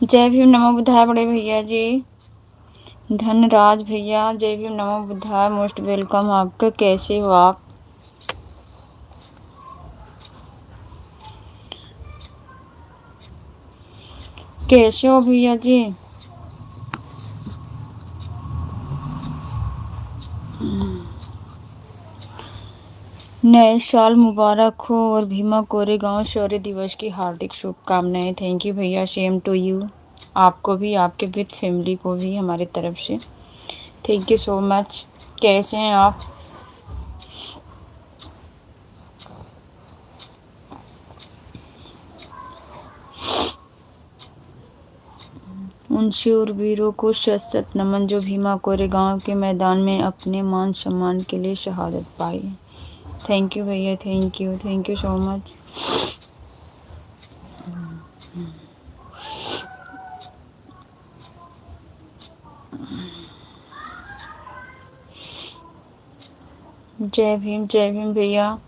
जय भीम नमो बुद्धाय बड़े भैया जी। धनराज भैया जय भीम नमो बुद्धाय, मोस्ट वेलकम आपका। कैसे हो आप? कैसे हो भैया जी? नए साल मुबारक हो और भीमा कोरेगांव शौर्य दिवस की हार्दिक शुभकामनाएं। थैंक यू भैया, सेम टू यू। आपको भी, आपके विद फैमिली को भी हमारी तरफ से थैंक यू सो मच। कैसे हैं आप? उन शूरवीरों को शत शत नमन जो भीमा कोरेगांव के मैदान में अपने मान सम्मान के लिए शहादत पाई। थैंक यू भैया, थैंक यू सो मच। जय भीम भैया।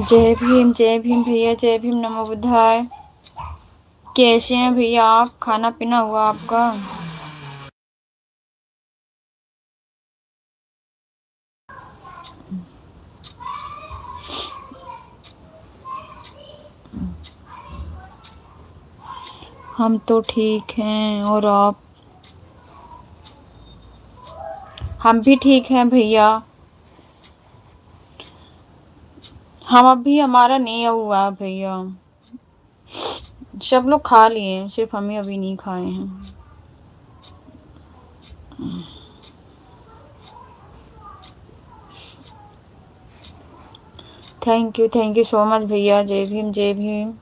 जय भीम भैया, जय भीम नमो बुद्धाय। कैसे हैं भैया आप? खाना पीना हुआ आपका? हम तो ठीक हैं, और आप? हम भी ठीक हैं भैया। हम अभी, हमारा नहीं हुआ भैया। सब लोग खा लिए हैं, सिर्फ हम ही अभी नहीं खाए हैं। थैंक यू सो मच भैया। जय भीम जय भीम।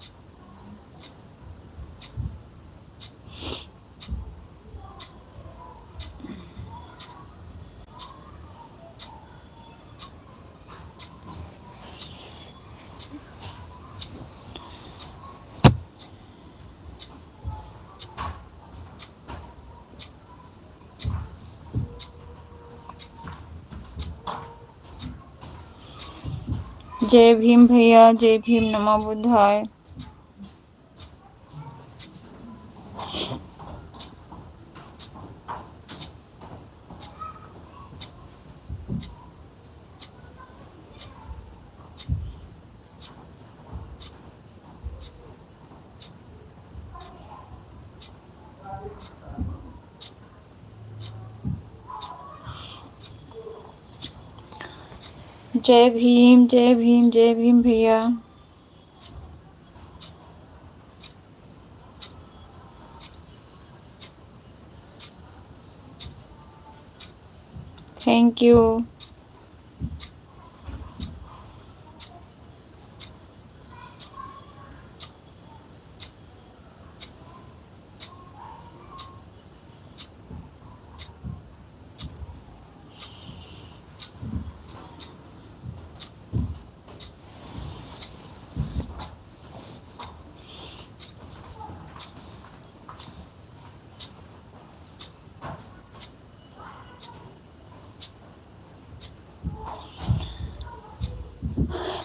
जय भीम भैया, जय भीम नमो बुद्धाय। जय भीम जय भीम जय भीम भैया। Thank you.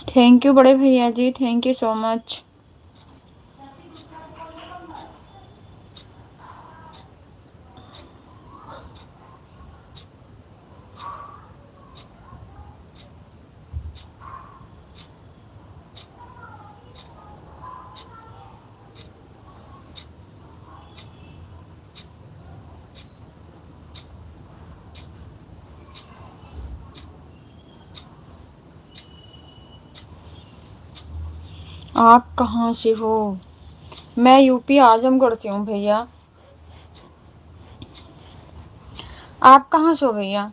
थैंक यू बड़े भैया जी, थैंक यू सो मच। आप कहाँ से हो? मैं यूपी आजमगढ़ से हूँ भैया। आप कहाँ से हो भैया?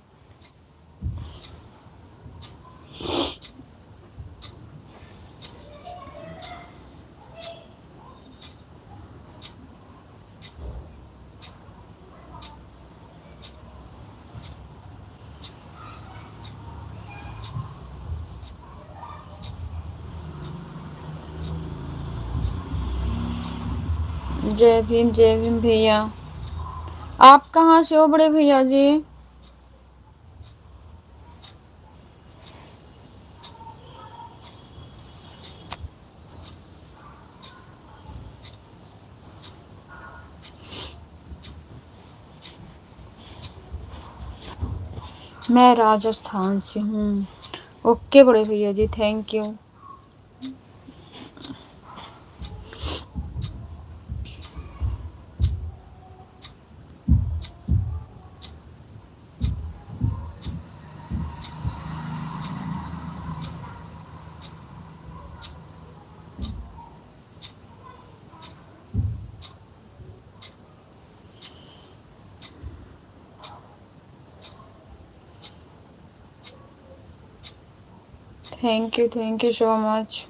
जय भीम भैया। आप कहाँ से हो बड़े भैया जी? मैं राजस्थान से हूँ। ओके बड़े भैया जी, thank you. Thank you so much.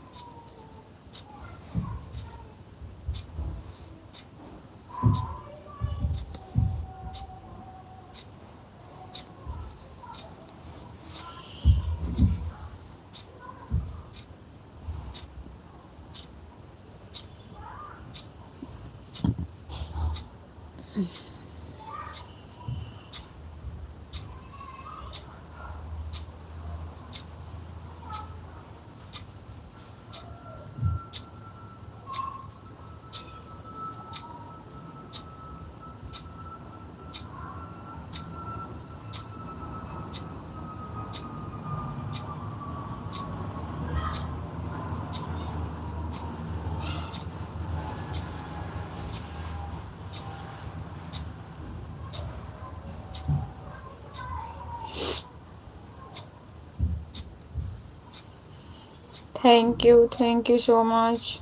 Thank you so much.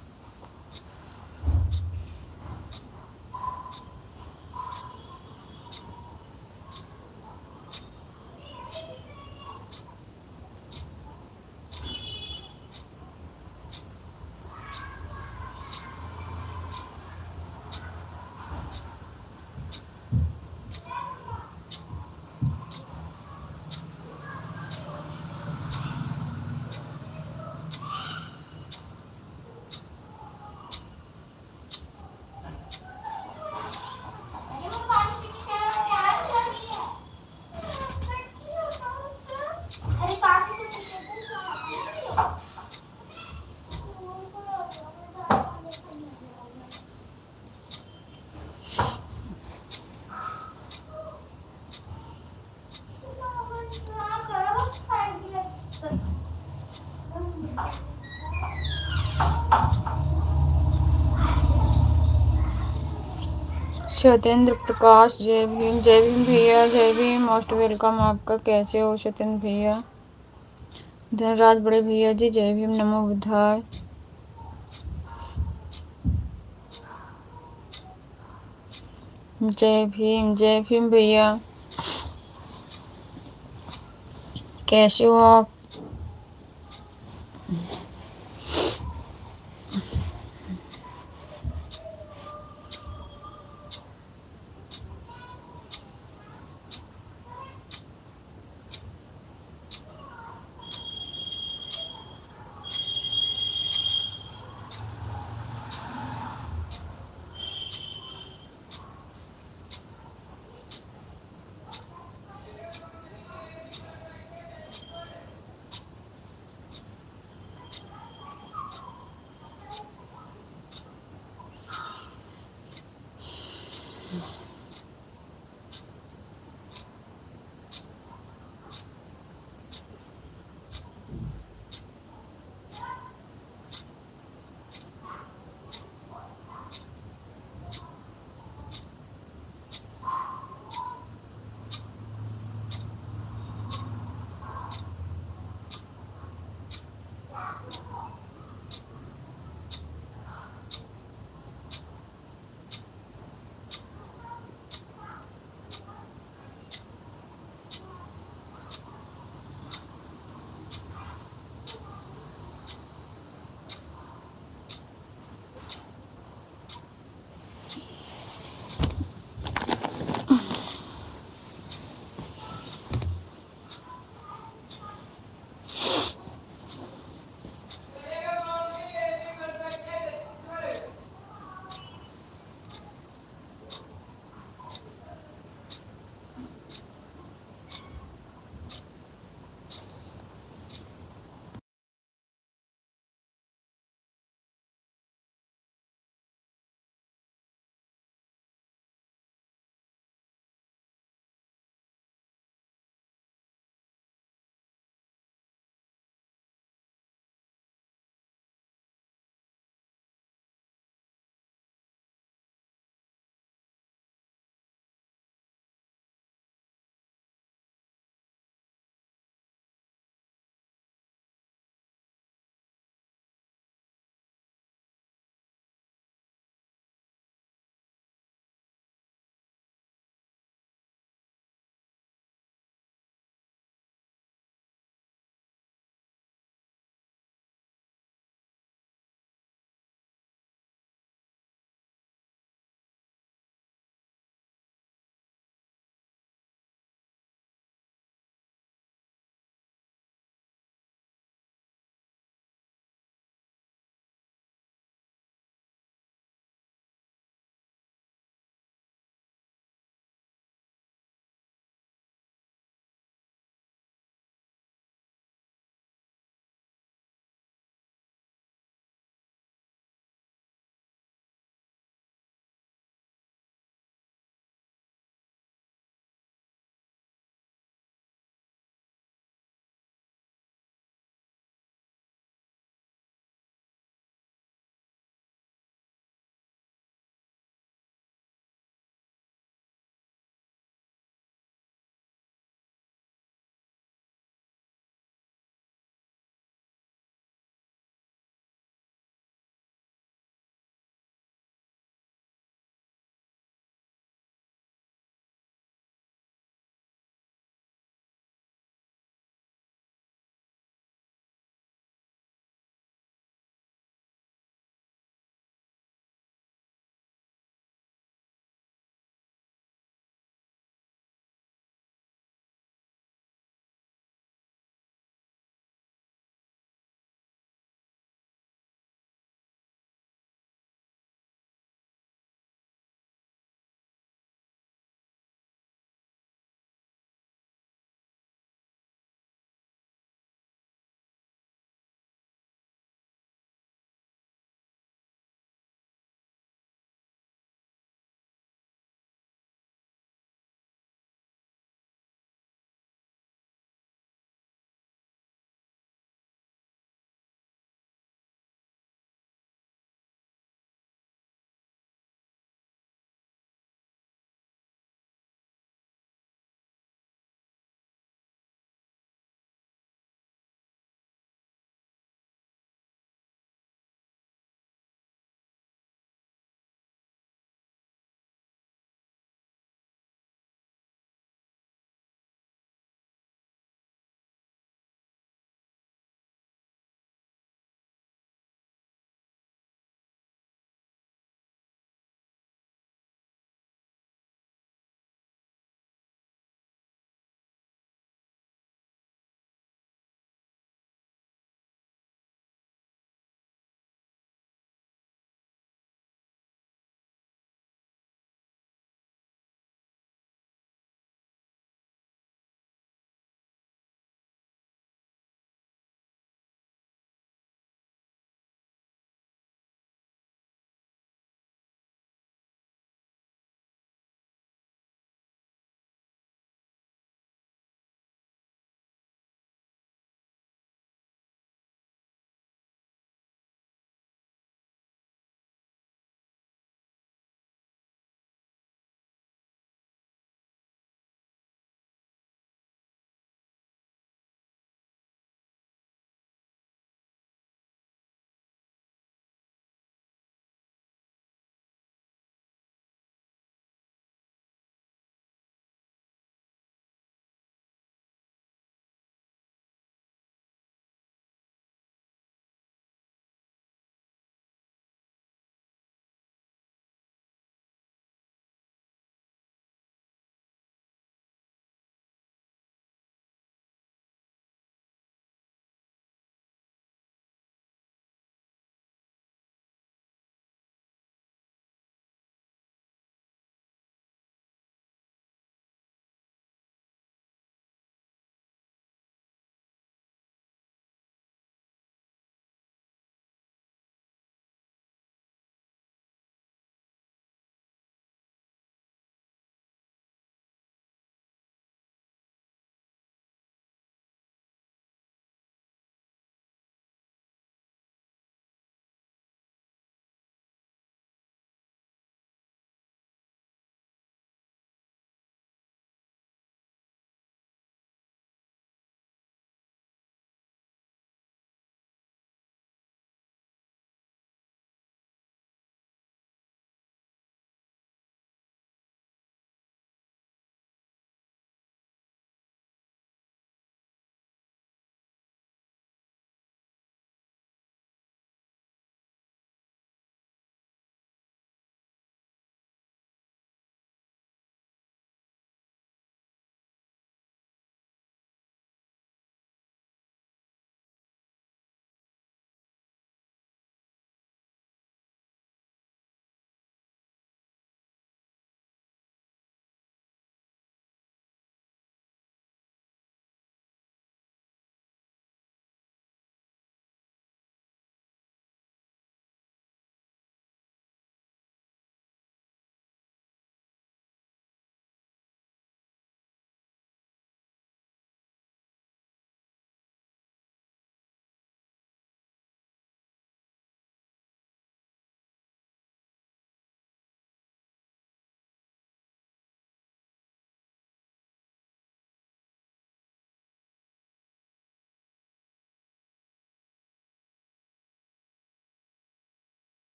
Satyendra Prakash, Jai Bhim भैया, जय भीम, मोस्ट वेलकम आपका। कैसे हो सत्येंद्र भैया? धनराज बड़े भैया जी, जय भीम, नमो बुद्धाय। जय भीम भैया। कैसे हो आप?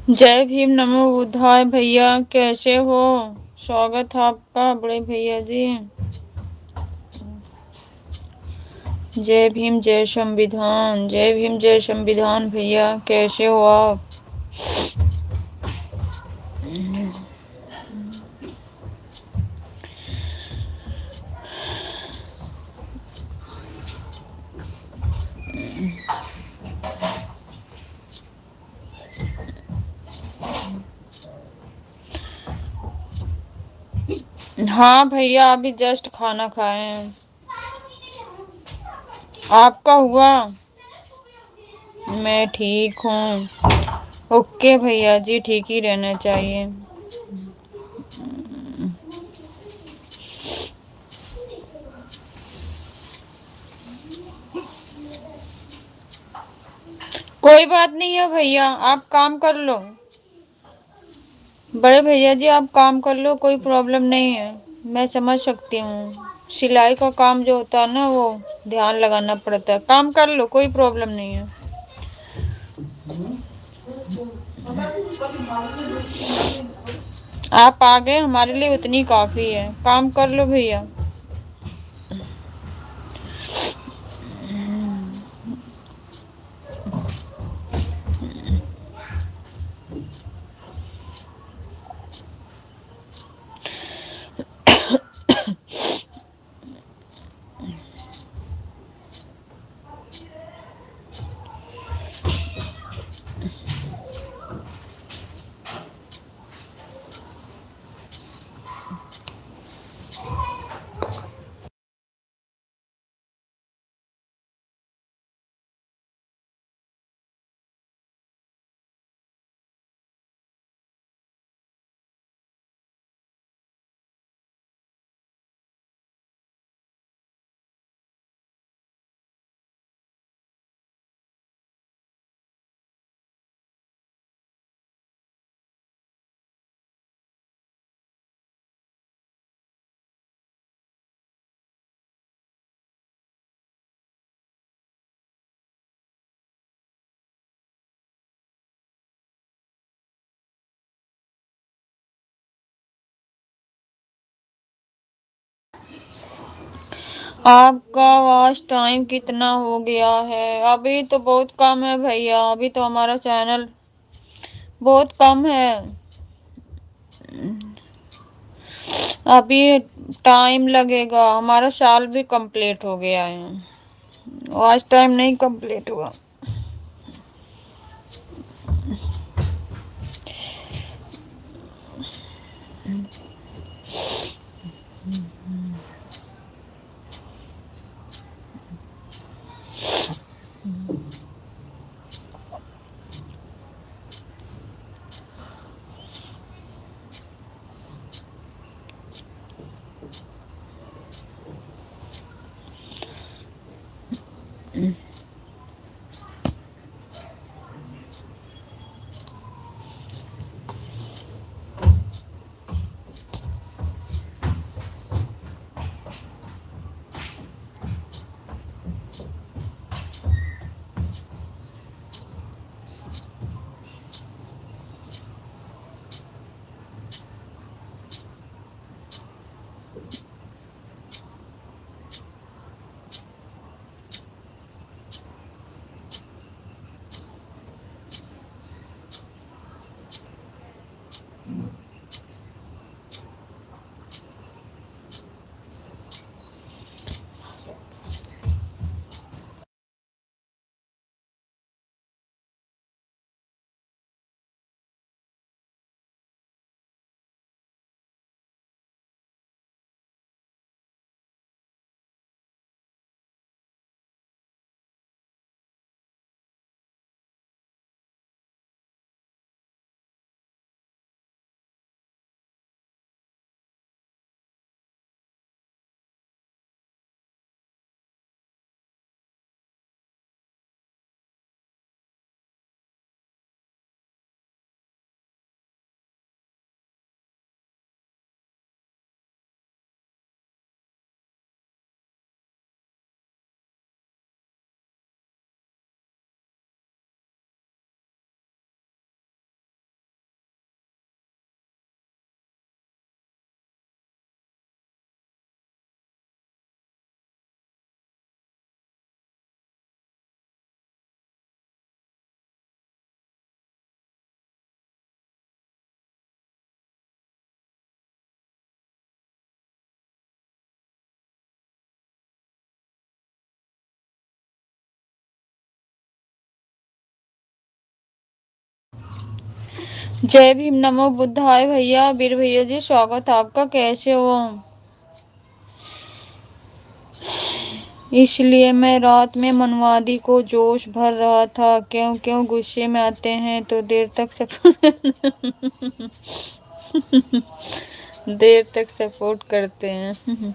जय भीम, नमो बुद्धाय। भैया कैसे हो? स्वागत है आपका बड़े भैया जी। जय भीम जय संविधान, जय भीम जय संविधान। भैया कैसे हो आप? हाँ भैया, अभी जस्ट खाना खाए हैं। आपका हुआ? मैं ठीक हूँ। ओके भैया जी, ठीक ही रहना चाहिए। कोई बात नहीं है भैया, आप काम कर लो। बड़े भैया जी आप काम कर लो, कोई प्रॉब्लम नहीं है। मैं समझ सकती हूँ, सिलाई का काम जो होता है ना, वो ध्यान लगाना पड़ता है। काम कर लो, कोई प्रॉब्लम नहीं है। आप आ गए, हमारे लिए उतनी काफी है। काम कर लो भैया। आपका वॉच टाइम कितना हो गया है? अभी तो बहुत कम है भैया, अभी तो हमारा चैनल बहुत कम है। अभी टाइम लगेगा, हमारा साल भी कंप्लीट हो गया है। वॉच टाइम नहीं कंप्लीट हुआ। जय भीम, नमो बुद्धाय भैया। वीर भैया जी स्वागत आपका, कैसे हो? इसलिए मैं रात में मनवादी को जोश भर रहा था। क्यों क्यों गुस्से में आते हैं तो देर तक देर तक सपोर्ट करते हैं।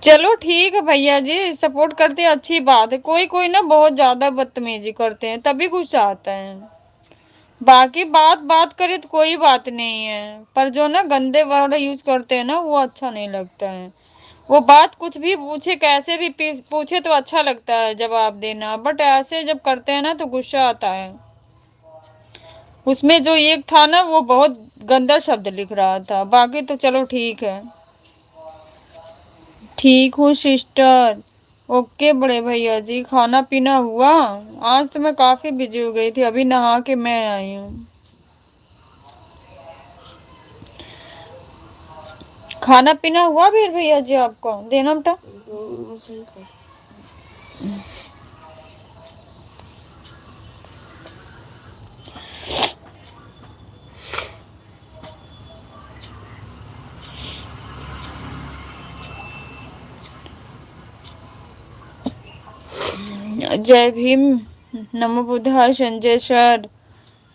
चलो ठीक है भैया जी, सपोर्ट करते हैं, अच्छी बात है। कोई कोई ना बहुत ज्यादा बदतमीजी करते हैं, तभी गुस्सा आता है। बाकी बात बात करे तो कोई बात नहीं है, पर जो ना गंदे वर्ड यूज करते हैं ना, वो अच्छा नहीं लगता है। वो बात कुछ भी पूछे, कैसे भी पूछे तो अच्छा लगता है जवाब देना, बट ऐसे जब करते हैं ना तो गुस्सा आता है। उसमें जो एक था ना, वो बहुत गंदा शब्द लिख रहा था। बाकी तो चलो ठीक है। ठीक हूँ सिस्टर। ओके बड़े भैया जी, खाना पीना हुआ? आज तो मैं काफी बिजी हो गई थी, अभी नहा के मैं आई हूँ। खाना पीना हुआ वीर भैया जी आपको? देना बेटा। जय भीम, नमो बुद्धाय संजय सर।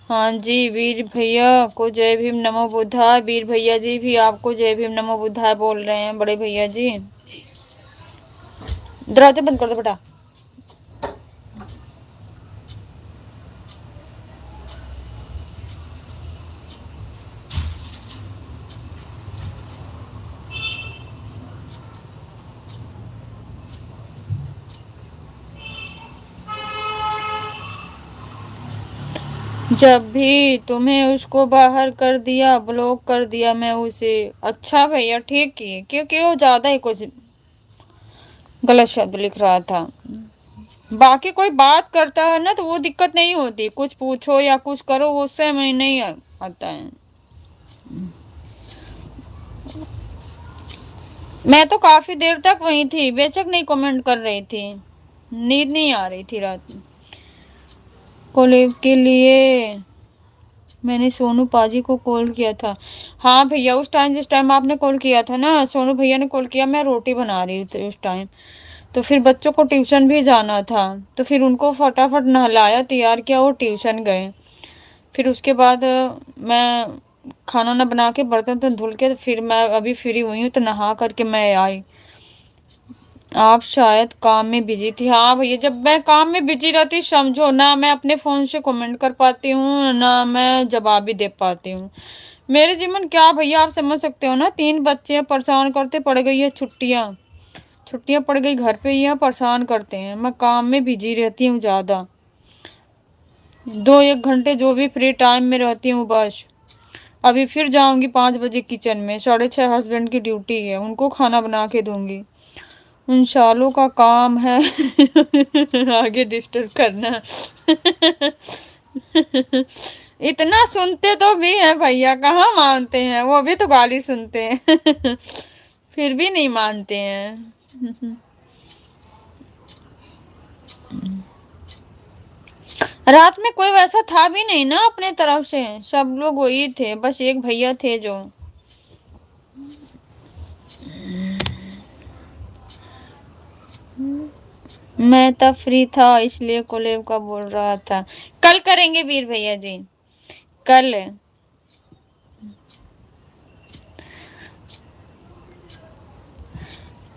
हाँ जी, वीर भैया को जय भीम नमो बुद्धाय। वीर भैया जी भी आपको जय भीम नमो बुद्धाय बोल रहे हैं बड़े भैया जी। दरवाजा बंद कर दो बेटा। जब भी तुम्हें उसको बाहर कर दिया, ब्लॉक कर दिया मैं उसे। अच्छा भैया ठीक किए, क्योंकि वो ज्यादा ही कुछ गलत शब्द लिख रहा था। बाकी कोई बात करता है ना तो वो दिक्कत नहीं होती, कुछ पूछो या कुछ करो उससे मैं नहीं आता है। मैं तो काफी देर तक वहीं थी, बेशक नहीं कमेंट कर रही थी, नींद नहीं आ रही थी रात में। कोलेब के लिए मैंने सोनू पाजी को कॉल किया था। हाँ भैया, उस टाइम जिस टाइम आपने कॉल किया था ना, सोनू भैया ने कॉल किया, मैं रोटी बना रही थी उस टाइम। तो फिर बच्चों को ट्यूशन भी जाना था, तो फिर उनको फटाफट नहलाया, तैयार किया, वो ट्यूशन गए। फिर उसके बाद मैं खाना ना बना के बर्तन तो धुल के, तो फिर मैं अभी फ्री हुई हूँ, तो नहा करके मैं आई। आप शायद काम में बिजी थी। हाँ भैया, जब मैं काम में बिजी रहती, समझो ना मैं अपने फोन से कमेंट कर पाती हूँ ना मैं जवाब भी दे पाती हूँ। मेरे जीवन क्या भैया, आप समझ सकते हो ना, 3 बच्चे परेशान करते, पड़ गई है छुट्टियाँ। छुट्टियाँ पड़ गई, घर पे ही है, परेशान करते हैं, मैं काम में बिजी रहती हूँ ज्यादा। 2-1 घंटे जो भी फ्री टाइम में रहती हूँ बस। अभी फिर जाऊंगी 5 बजे किचन में, 6:30 हस्बैंड की ड्यूटी है, उनको खाना बना के दूंगी। उन सालों का काम है आगे डिस्टर्ब करना। इतना सुनते तो भी है भैया, कहाँ मानते हैं, वो भी तो गाली सुनते हैं। फिर भी नहीं मानते हैं। रात में कोई वैसा था भी नहीं ना अपने तरफ से, सब लोग वही थे, बस एक भैया थे जो। मैं तब फ्री था इसलिए कोलेब का बोल रहा था। कल करेंगे वीर भैया जी, कल।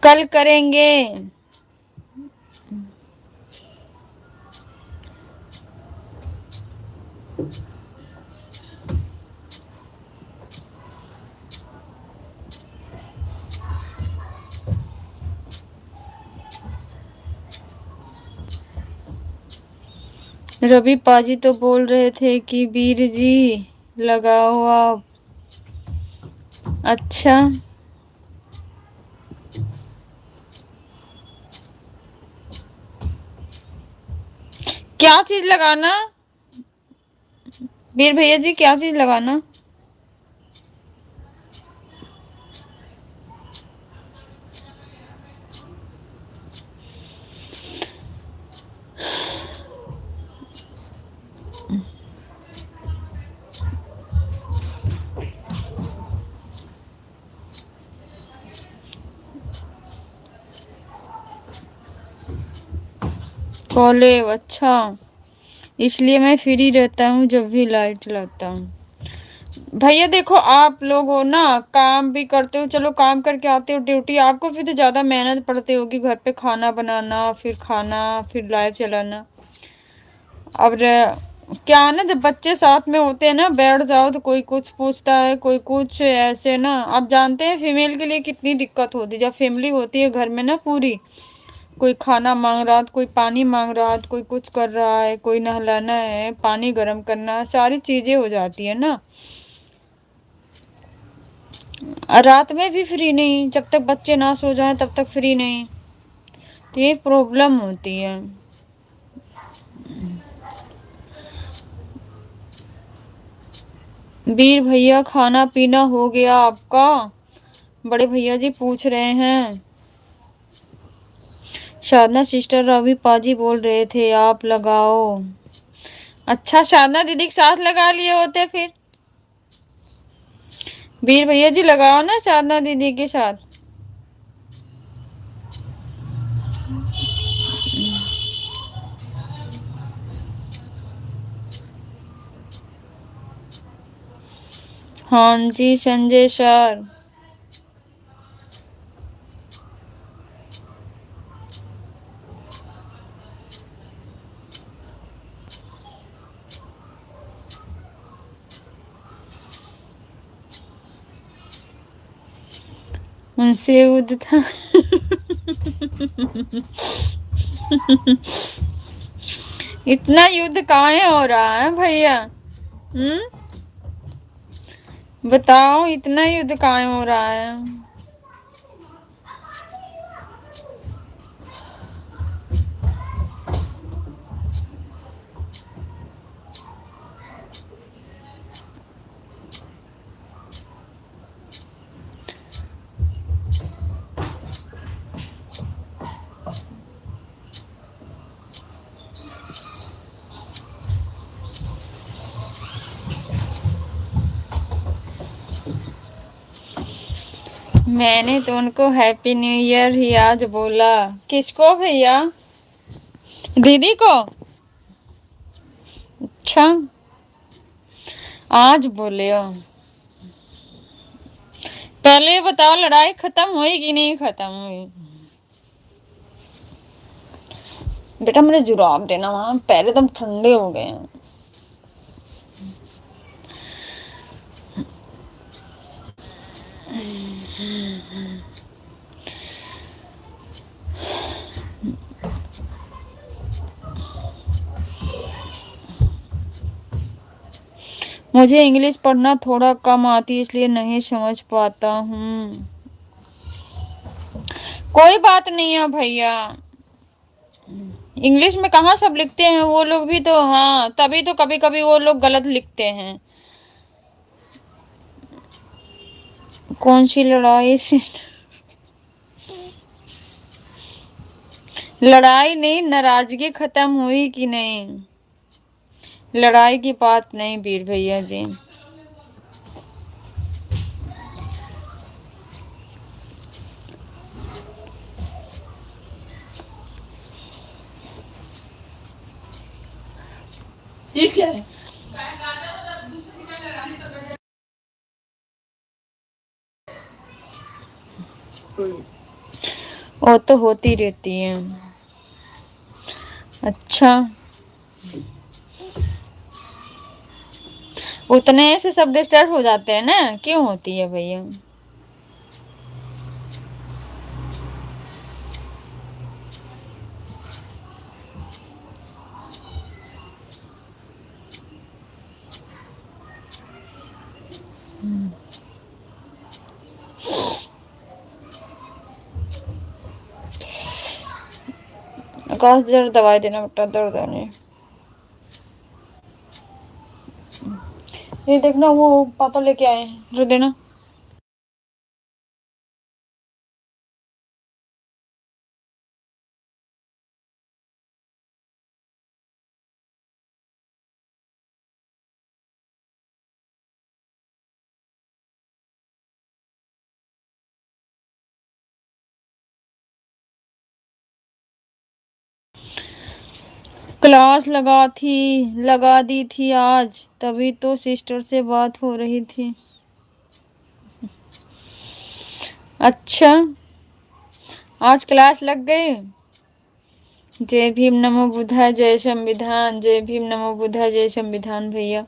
कल करेंगे। रवि पाजी तो बोल रहे थे कि वीर जी लगाओ आप। अच्छा, क्या चीज लगाना वीर भैया जी, क्या चीज लगाना? कॉलेज, अच्छा, इसलिए मैं फ्री रहता हूँ जब भी लाइट लाता हूँ। भैया देखो, आप लोग हो ना, काम भी करते हो, चलो काम करके आते हो ड्यूटी, आपको फिर तो ज्यादा मेहनत पड़ती होगी घर पे खाना बनाना, फिर खाना, फिर लाइव चलाना। अब क्या है ना, जब बच्चे साथ में होते हैं ना, बैठ जाओ तो कोई कुछ पूछता है, कोई कुछ, ऐसे ना, आप जानते हैं फीमेल के लिए कितनी दिक्कत होती है जब फैमिली होती है घर में ना पूरी। कोई खाना मांग रहा, तो कोई पानी मांग रहा, तो कोई कुछ कर रहा है, कोई नहलाना है, पानी गर्म करना है, सारी चीजें हो जाती है ना। रात में भी फ्री नहीं, जब तक बच्चे ना सो जाएं तब तक फ्री नहीं, तो ये प्रॉब्लम होती है। वीर भैया, खाना पीना हो गया आपका? बड़े भैया जी पूछ रहे हैं। साधना सिस्टर, रवि पाजी बोल रहे थे आप लगाओ। अच्छा, साधना दीदी के साथ लगा लिए होते फिर। वीर भैया जी लगाओ ना साधना दीदी के साथ। हाँ जी संजय सर। उनसे युद्ध था। इतना युद्ध काहे हो रहा है भैया? बताओ, इतना युद्ध काहे हो रहा है? मैंने तो उनको हैप्पी न्यू ईयर ही आज बोला। किसको भैया? दीदी को? अच्छा, आज बोले हो। पहले ये बताओ, लड़ाई खत्म हुई कि नहीं खत्म हुई? बेटा मुझे जुराब देना, वहां पैर एकदम ठंडे हो गए हैं। मुझे इंग्लिश पढ़ना थोड़ा कम आती है, इसलिए नहीं समझ पाता हूँ। कोई बात नहीं है भैया, इंग्लिश में कहाँ सब लिखते हैं वो लोग भी तो, हाँ तभी तो कभी कभी वो लोग गलत लिखते हैं। कौन सी लड़ाई से? लड़ाई नहीं, नाराजगी खत्म हुई कि नहीं? लड़ाई की बात नहीं वीर भैया जी। ये क्या है? वो तो होती रहती है। अच्छा, उतने से सब डिस्टर्ब हो जाते हैं ना, क्यों होती है भैया? आकाश जरा दवाई देना बेटा, दर्द होने। ये देखना, वो पापा लेके आए हैं, जो देना। क्लास लगा दी थी आज, तभी तो सिस्टर से बात हो रही थी। अच्छा, आज क्लास लग गई। जय भीम नमो बुद्धाय जय संविधान, जय भीम नमो बुद्धाय जय संविधान भैया।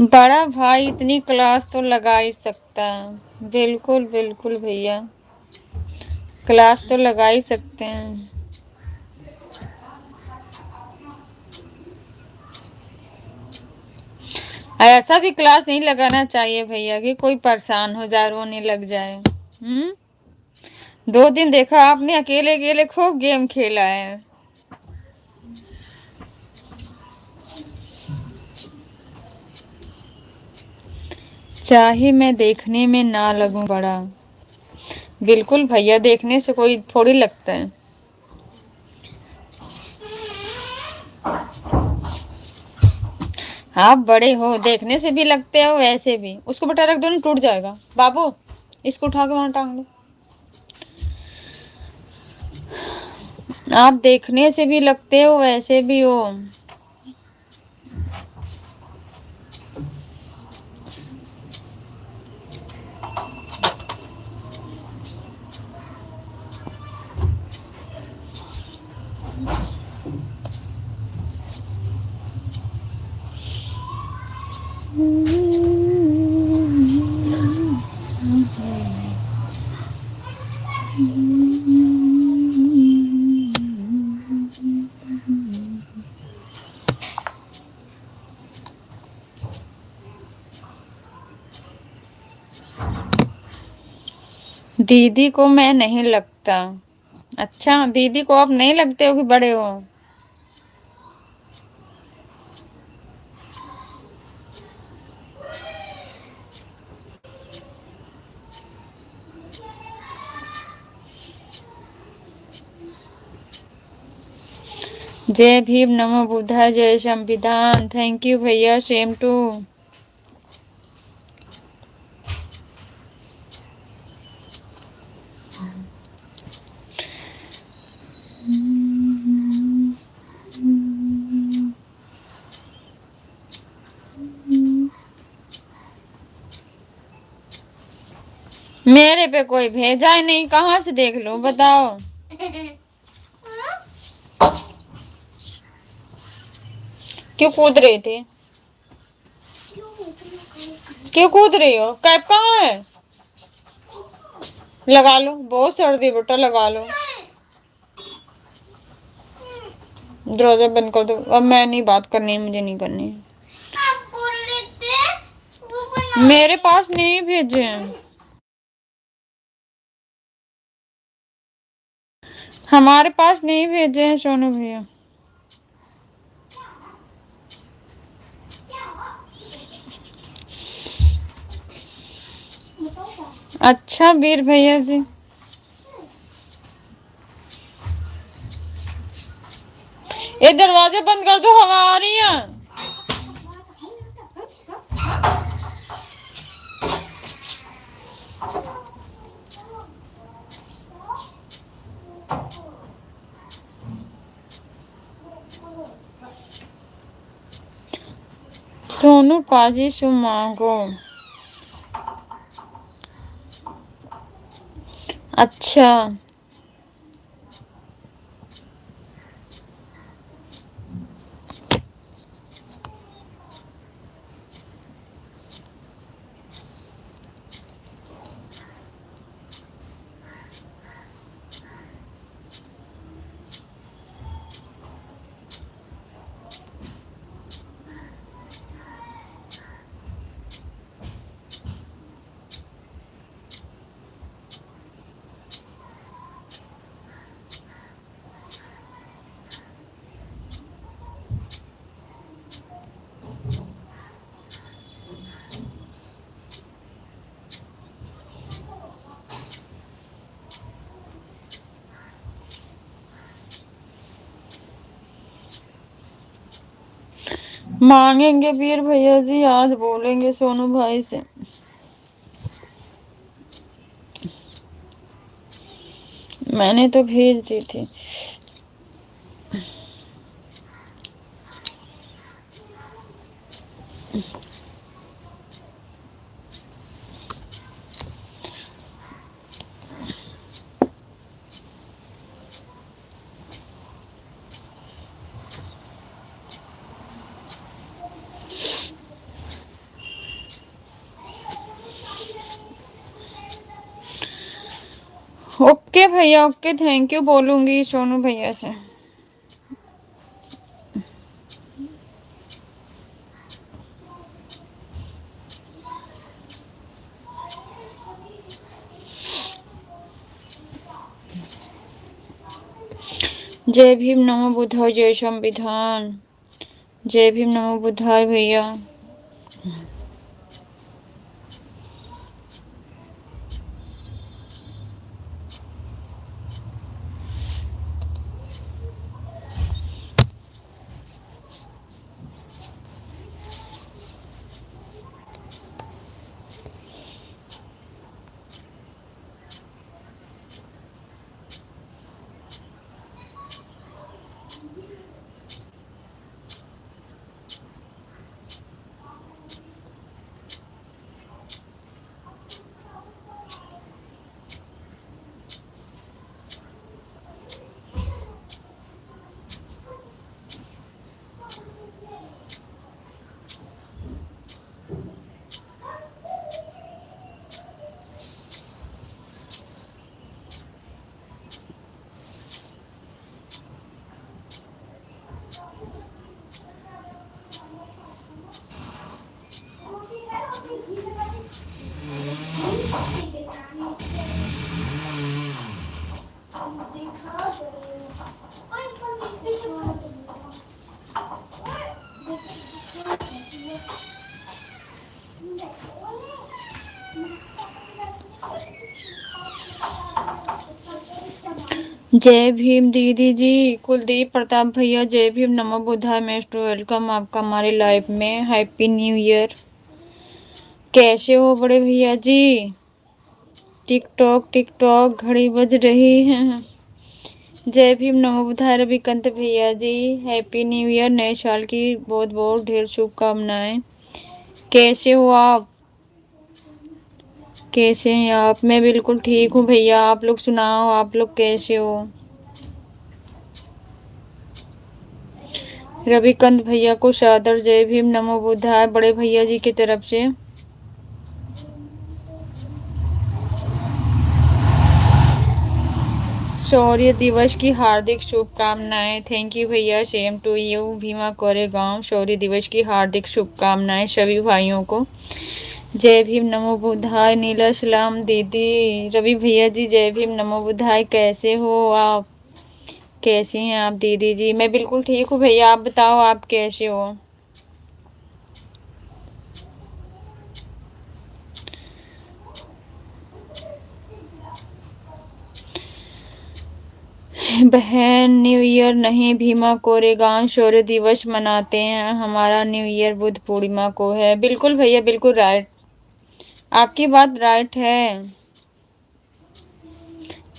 बड़ा भाई इतनी क्लास तो लगा ही सकता है। बिल्कुल बिल्कुल भैया, क्लास तो लगा ही सकते हैं। ऐसा भी क्लास नहीं लगाना चाहिए भैया कि कोई परेशान हो जाए, रोने लग जाए। 2 दिन देखा आपने, अकेले अकेले खूब गेम खेला है। चाहे मैं देखने में ना लगूं बड़ा। बिल्कुल भैया, देखने से कोई थोड़ी लगता है। आप बड़े हो, देखने से भी लगते हो, वैसे भी। उसको बेटा रख दो ना, टूट जाएगा। बाबू, इसको उठा के वहां टांग दो। आप देखने से भी लगते हो, वैसे भी हो। दीदी को मैं नहीं लगता। अच्छा, दीदी को आप नहीं लगते हो कि बड़े हो? जय भीम नमो बुद्धा जय संविधान। थैंक यू भैया, सेम टू। मेरे पे कोई भेजा ही नहीं, कहाँ से देख लो बताओ। क्यों कूद रहे थे? क्यों कूद रही हो? कैप कहाँ है? लगा लो, बहुत सर्दी बेटा, लगा लो। दरवाजा बंद कर दो। अब मैं नहीं बात करनी, मुझे नहीं करनी। मेरे पास नहीं भेजे हैं। हमारे पास नहीं भेजे हैं सोनू भैया। अच्छा वीर भैया जी, ये दरवाजा बंद कर दो, हवा आ रही है। सोनू पाजी सु मांगो। अच्छा, मांगेंगे वीर भैया जी, आज बोलेंगे सोनू भाई से। मैंने तो भेज दी थी। ओके भैया, ओके, थैंक यू बोलूंगी सोनू भैया से। जय भीम, नमो बुद्धाय, जय संविधान। जय भीम, नमो बुद्धाय भैया। जय भीम दीदी जी। कुलदीप प्रताप भैया, जय भीम, नमो बुद्धाय, मोस्ट वेलकम आपका हमारे लाइफ में। Happy new year. कैसे हो बड़े भैया जी? टिकटॉक टिकटॉक घड़ी बज रही है। जय भीम, नमो बुद्धाय रविकांत भैया जी। हैप्पी न्यू ईयर, नए साल की बहुत बहुत ढेर शुभकामनाएं। कैसे हो आप? कैसे हैं आप? मैं बिल्कुल ठीक हूँ भैया। आप लोग सुनाओ, आप लोग कैसे हो? रविकांत भैया को सादर जय भीम, नमो बुद्धाय बड़े भैया जी की तरफ से। शौर्य दिवस की हार्दिक शुभकामनाएं। थैंक यू भैया, same to you. Bhima Koregaon शौर्य दिवस की हार्दिक शुभकामनाएं सभी भाइयों को। जय भीम, नमो बुद्धाय नीला सलाम दीदी। रवि भैया जी, जय भीम, नमो बुद्धाय। कैसे हो आप? कैसी हैं आप दीदी जी? मैं बिल्कुल ठीक हूँ भैया। आप बताओ, आप कैसे हो? बहन, न्यू ईयर नहीं, भीमा कोरेगांव शौर्य दिवस मनाते हैं। हमारा न्यू ईयर बुद्ध पूर्णिमा को है। बिल्कुल भैया, बिल्कुल राइट। आपकी बात राइट है।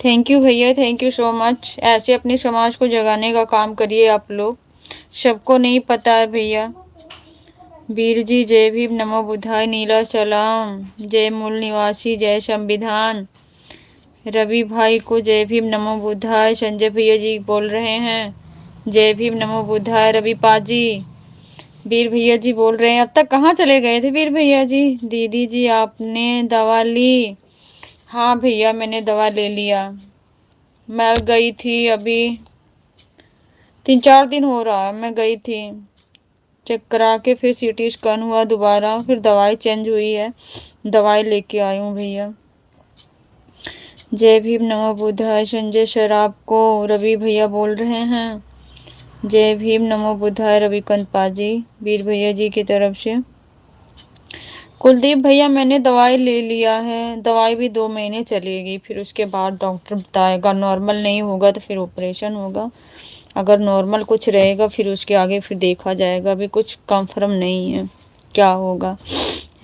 थैंक यू भैया, थैंक यू सो मच। ऐसे अपने समाज को जगाने का काम करिए आप लोग। सबको नहीं पता है भैया। वीर जी, जय भीम, नमो बुद्धाय नीला सलाम। जय मूल निवासी, जय संविधान। रवि भाई को जय भीम, नमो बुद्धाय। संजय भैया जी बोल रहे हैं जय भीम, नमो बुद्धाय। रवि पाजी, वीर भैया जी बोल रहे हैं। अब तक कहाँ चले गए थे वीर भैया जी? दीदी जी, आपने दवा ली? हाँ भैया, मैंने दवा ले लिया। मैं गई थी अभी, 3-4 दिन हो रहा है। मैं गई थी, चेक करा के फिर सीटी स्कैन हुआ दोबारा, फिर दवाई चेंज हुई है। दवाई लेके आई हूँ भैया। जय भीम, नमो बुद्धाय। संजय शराब को रवि भैया बोल रहे हैं। जय भीम, नमो बुद्धाय रविकांत पाजी, वीर भैया जी की तरफ से। कुलदीप भैया, मैंने दवाई ले लिया है। दवाई भी 2 महीने चलेगी, फिर उसके बाद डॉक्टर बताएगा। नॉर्मल नहीं होगा तो फिर ऑपरेशन होगा। अगर नॉर्मल कुछ रहेगा फिर उसके आगे फिर देखा जाएगा, अभी कुछ कंफर्म नहीं है क्या होगा।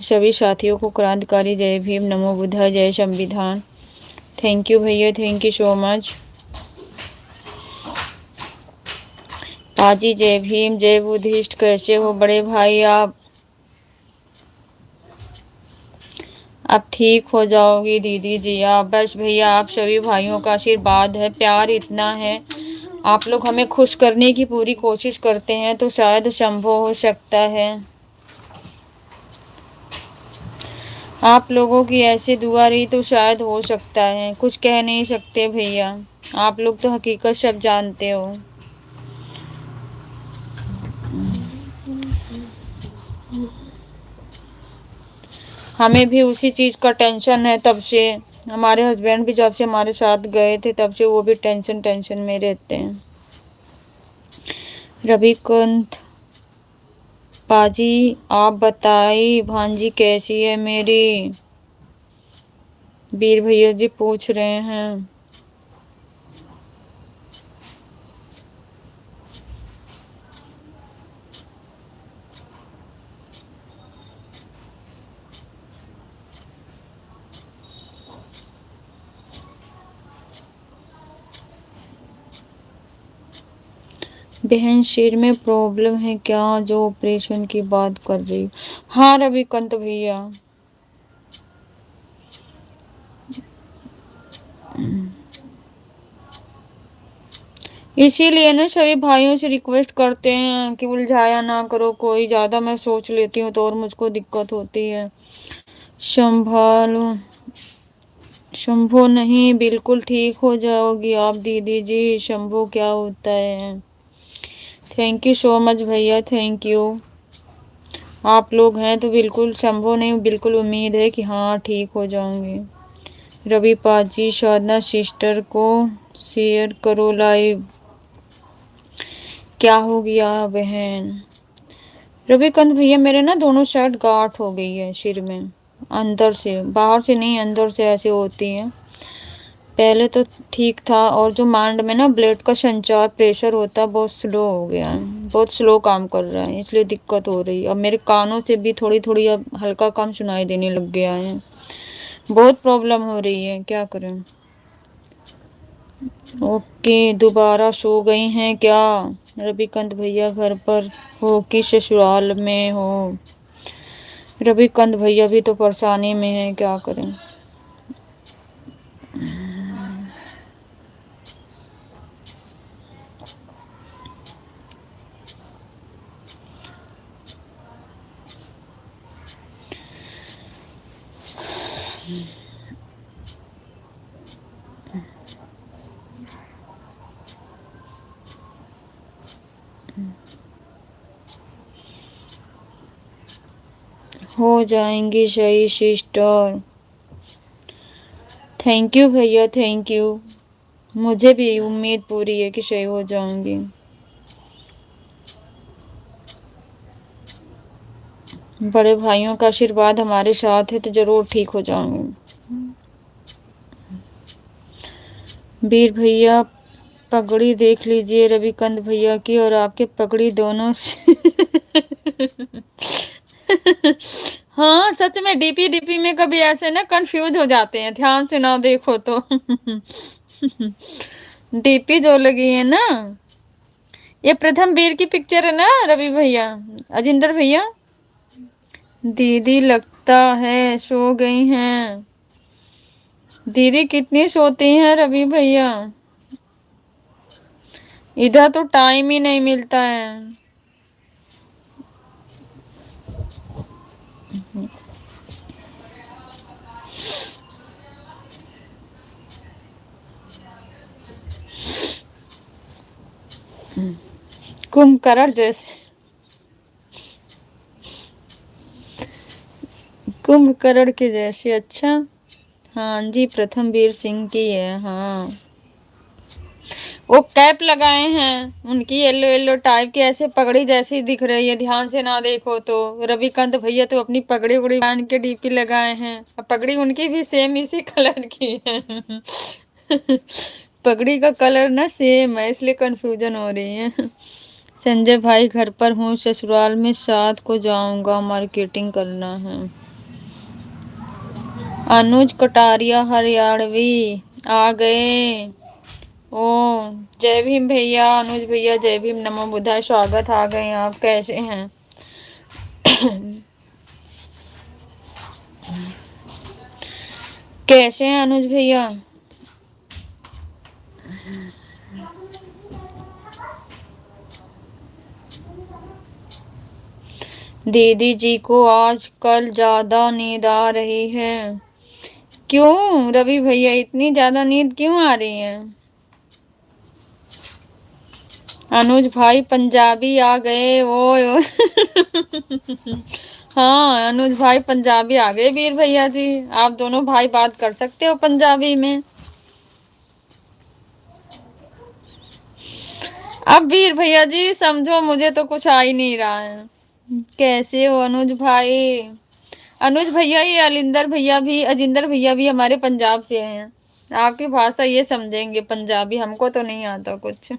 सभी साथियों को क्रांतिकारी जय भीम, नमो बुद्धाय, जय संविधान। थैंक यू भैया, थैंक यू सो मच। पाजी जय भीम, जय बुद्धिस्ट, कैसे हो बड़े भाई आप? अब ठीक हो जाओगी दीदी जी आप, बस भैया आप सभी भाइयों का आशीर्वाद है, प्यार इतना है, आप लोग हमें खुश करने की पूरी कोशिश करते हैं तो शायद संभव हो सकता है। आप लोगों की ऐसी दुआ रही तो शायद हो सकता है, कुछ कह नहीं सकते भैया, आप लोग तो हकीकत सब जानते हो। हमें भी उसी चीज़ का टेंशन है तब से, हमारे हस्बैंड भी जब से हमारे साथ गए थे तब से वो भी टेंशन टेंशन में रहते हैं। रविकांत पाजी आप बताई भांजी कैसी है मेरी? वीर भैया जी पूछ रहे हैं। बहन सिर में प्रॉब्लम है क्या, जो ऑपरेशन की बात कर रही? हाँ रविकांत भैया, इसीलिए ना सभी भाइयों से रिक्वेस्ट करते हैं कि उलझाया ना करो, कोई ज़्यादा मैं सोच लेती हूँ तो और मुझको दिक्कत होती है। संभालो, शंभो नहीं, बिल्कुल ठीक हो जाओगी आप दीदी जी, शंभो क्या होता है। थैंक यू सो मच भैया, थैंक यू। आप लोग हैं तो बिल्कुल शंभो नहीं, बिल्कुल उम्मीद है कि हाँ ठीक हो जाऊंगी। रवि पाजी साधना सिस्टर को शेयर करो लाइव। क्या हो गया बहन? रविकांत भैया मेरे ना दोनों साइड गांठ हो गई है सिर में, अंदर से, बाहर से नहीं अंदर से ऐसे होती है। पहले तो ठीक था, और जो माइंड में ना ब्लड का संचार प्रेशर होता है बहुत स्लो हो गया है, बहुत स्लो काम कर रहा है, इसलिए दिक्कत हो रही है। अब मेरे कानों से भी थोड़ी थोड़ी अब हल्का कम सुनाई देने लग गया है, बहुत प्रॉब्लम हो रही है, क्या करें। ओके, दोबारा सो गई हैं क्या रविकांत भैया? घर पर हो कि ससुराल में हो? रविकांत भैया भी तो परेशानी में है, क्या करें। हो जाएंगी सही सिस्टर। थैंक यू भैया, थैंक यू। मुझे भी उम्मीद पूरी है कि सही हो जाऊंगी। बड़े भाइयों का आशीर्वाद हमारे साथ है तो जरूर ठीक हो जाऊंगी। वीर भैया पगड़ी देख लीजिए रविकांत भैया की और आपके पगड़ी दोनों से हाँ सच में डीपी डीपी में कभी ऐसे ना कंफ्यूज हो जाते हैं, ध्यान से ना देखो तो डीपी जो लगी है ना, ये प्रथम वीर की पिक्चर है ना रवि भैया, अजिंदर भैया। दीदी लगता है सो गई हैं। दीदी कितनी सोती हैं रवि भैया? इधर तो टाइम ही नहीं मिलता है। कुंभकर्ण जैसे, कुंभकर्ण के जैसे, अच्छा। हाँ जी, प्रथम वीर सिंह की है, हाँ। वो कैप लगाए हैं, उनकी येलो येलो टाइप की ऐसे पगड़ी जैसी दिख रही है, ध्यान से ना देखो तो। रविकांत भैया तो अपनी पगड़ी उगड़ी बांध के डीपी लगाए हैं, और पगड़ी उनकी भी सेम इसी कलर की है पगड़ी का कलर ना सेम है इसलिए कंफ्यूजन हो रही है। संजय भाई घर पर हूँ, ससुराल में 7 को जाऊंगा, मार्केटिंग करना है। अनुज कटारिया हरियाणवी आ गए। ओ जय भीम भैया, अनुज भैया जय भीम, नमो बुद्धाय, स्वागत, आ गए आप, कैसे हैं? कैसे हैं अनुज भैया? दीदी जी को आजकल ज्यादा नींद आ रही है। क्यों रवि भैया, इतनी ज्यादा नींद क्यों आ रही है? अनुज भाई पंजाबी आ गए, ओए ओए। हाँ अनुज भाई पंजाबी आ गए, वीर भैया जी आप दोनों भाई बात कर सकते हो पंजाबी में। अब वीर भैया जी समझो, मुझे तो कुछ आ ही नहीं रहा है। कैसे हो अनुज भाई? अनुज भैया, ये अजिंदर भैया भी हमारे पंजाब से हैं। आपकी भाषा ये समझेंगे पंजाबी, हमको तो नहीं आता कुछ।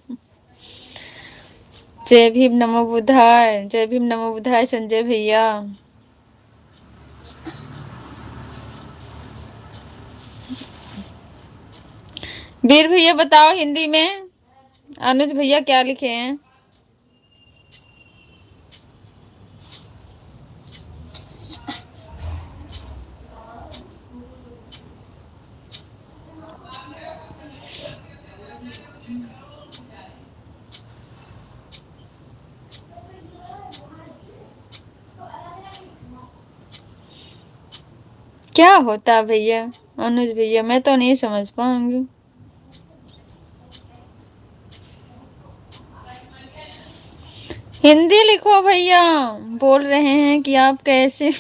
जय भीम नमो बुद्धाय, जय भीम नमो बुद्धाय संजय भैया। वीर भैया बताओ हिंदी में अनुज भैया क्या लिखे हैं? क्या होता भैया? अनुज भैया मैं तो नहीं समझ पाऊंगी। हिंदी लिखो भैया, बोल रहे हैं कि आप कैसे।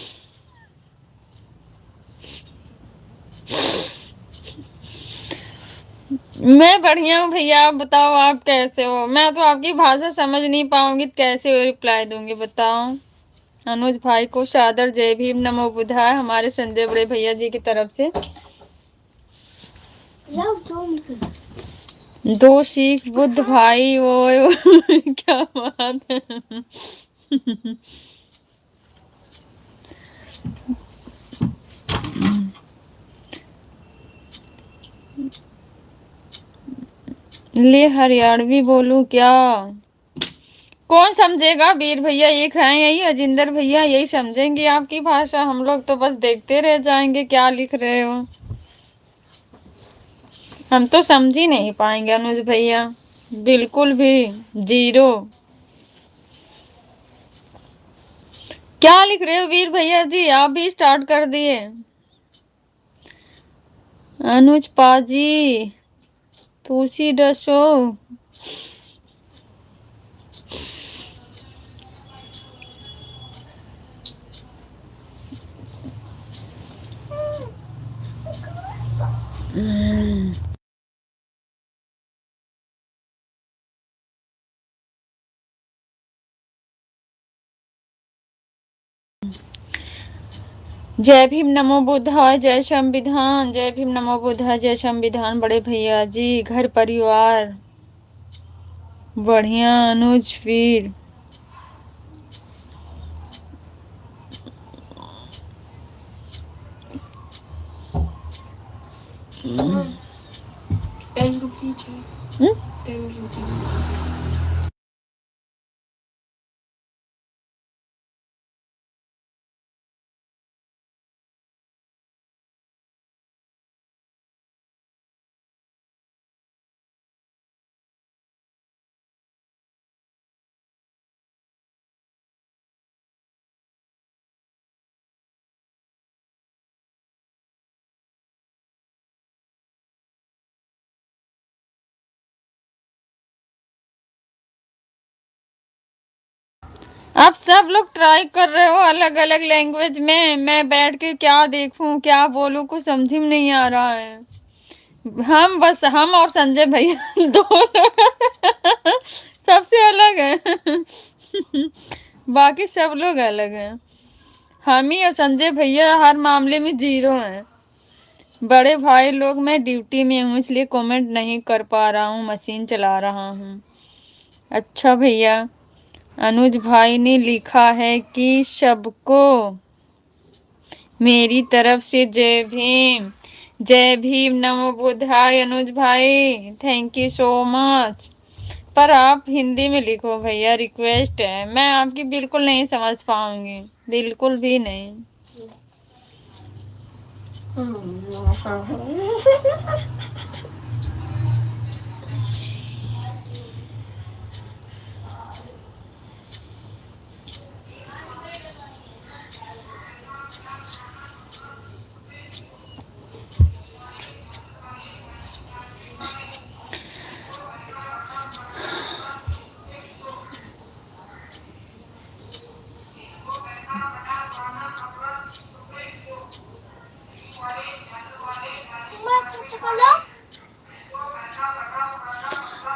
मैं बढ़िया हूँ भैया, आप बताओ आप कैसे हो? मैं तो आपकी भाषा समझ नहीं पाऊंगी तो कैसे रिप्लाई दूंगी बताओ। अनुज भाई को सादर जय भीम नमो बुद्धाय हमारे संजय बड़े भैया जी की तरफ से। दो सीख बुद्ध भाई, ओए क्या बात है। ले हरियाणवी बोलूं क्या? कौन समझेगा वीर भैया, एक है यही अजिंदर भैया, यही समझेंगे आपकी भाषा, हम लोग तो बस देखते रह जाएंगे क्या लिख रहे हो। हम तो समझ ही नहीं पाएंगे अनुज भैया, बिल्कुल भी, जीरो। क्या लिख रहे हो वीर भैया जी, आप भी स्टार्ट कर दिए। अनुज पाजी तुलसी डसो। जय भीम नमो बुद्धाय, जय संविधान, जय भीम नमो बुद्धाय, जय संविधान बड़े भैया जी, घर परिवार बढ़िया अनुज वीर। आप सब लोग ट्राई कर रहे हो अलग अलग लैंग्वेज में, मैं बैठ के क्या देखूं क्या बोलूं, कुछ समझ में नहीं आ रहा है। हम बस हम और संजय भैया दो सबसे अलग है। बाकी सब लोग अलग हैं। हम ही और संजय भैया हर मामले में जीरो हैं। बड़े भाई लोग, मैं ड्यूटी में हूँ इसलिए कमेंट नहीं कर पा रहा हूँ, मशीन चला रहा हूँ। अच्छा भैया। अनुज भाई ने लिखा है कि सबको मेरी तरफ से जय भीम। जय भीम, नमो बुद्धाय। अनुज भाई थैंक यू सो मच। पर आप हिंदी में लिखो भैया, रिक्वेस्ट है, मैं आपकी बिल्कुल नहीं समझ पाऊंगी, बिल्कुल भी नहीं।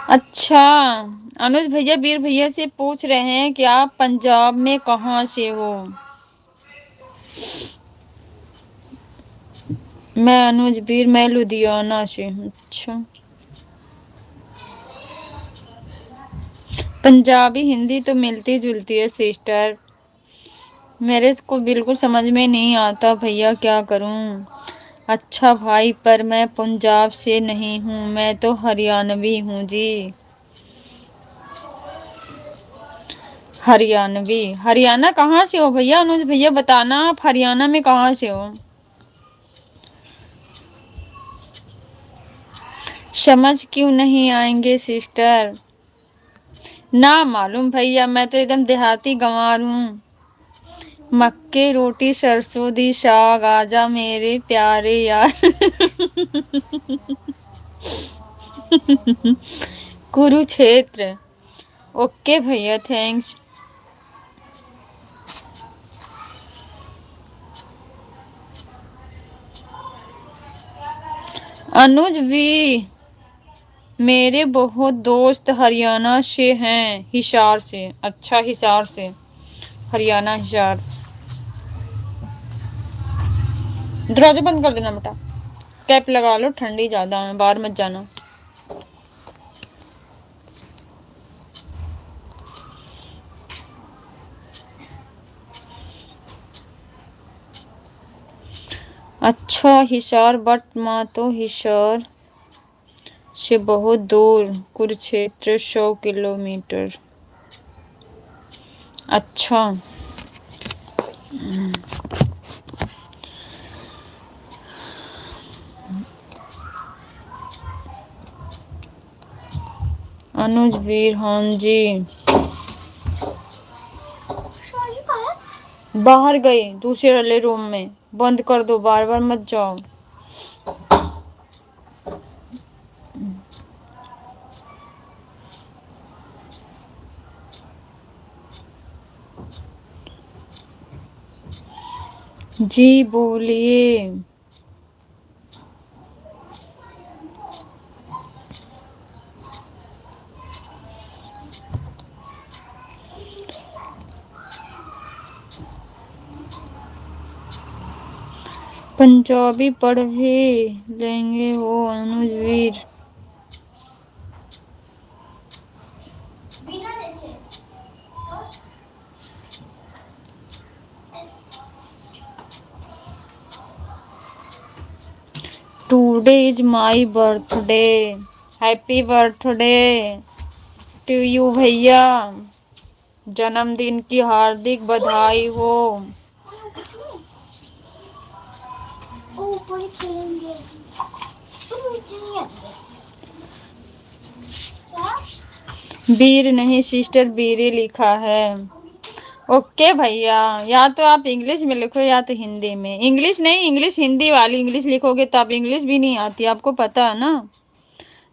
अच्छा, अनुज भैया वीर भैया से पूछ रहे हैं कि आप पंजाब में कहाँ से हो। मैं अनुज वीर, मैं लुधियाना से हूँ। अच्छा, पंजाबी हिंदी तो मिलती जुलती है सिस्टर, मेरे को बिल्कुल समझ में नहीं आता भैया, क्या करूं। अच्छा भाई, पर मैं पंजाब से नहीं हूँ, मैं तो हरियाणवी हूँ जी। हरियाणवी, हरियाणा कहाँ से हो भैया? अनुज भैया बताना, आप हरियाणा में कहाँ से हो? समझ क्यों नहीं आएंगे सिस्टर? ना मालूम भैया, मैं तो एकदम देहाती गंवार हूँ। मक्के रोटी सरसों दी साग, आजा मेरे प्यारे यार। कुरुक्षेत्र। ओके भैया, थैंक्स। अनुज वी, मेरे बहुत दोस्त हरियाणा से हैं, हिसार से। अच्छा, हिसार से, हरियाणा हिसार। दरवाजा बंद कर देना बेटा, कैप लगा लो, ठंडी ज्यादा है, बाहर मत जाना। अच्छा, हिसार, बट माँ तो हिसार से बहुत दूर, कुरुक्षेत्र 100 किलोमीटर। अच्छा। अनुज वीर, हाँ जी। बाहर गई दूसरे वाले रूम में, बंद कर दो, बार बार मत जाओ। जी बोलिए। पंजाबी पढ़ भी लेंगे हो Anuj Veer? Today is my birthday, happy birthday to you भैया, जन्मदिन की हार्दिक बधाई हो। वीर नहीं सिस्टर, वीरे लिखा है। ओके भैया, या तो आप इंग्लिश में लिखो या तो हिंदी में। इंग्लिश नहीं, इंग्लिश हिंदी वाली इंग्लिश लिखोगे तो आप, इंग्लिश भी नहीं आती आपको, पता है ना।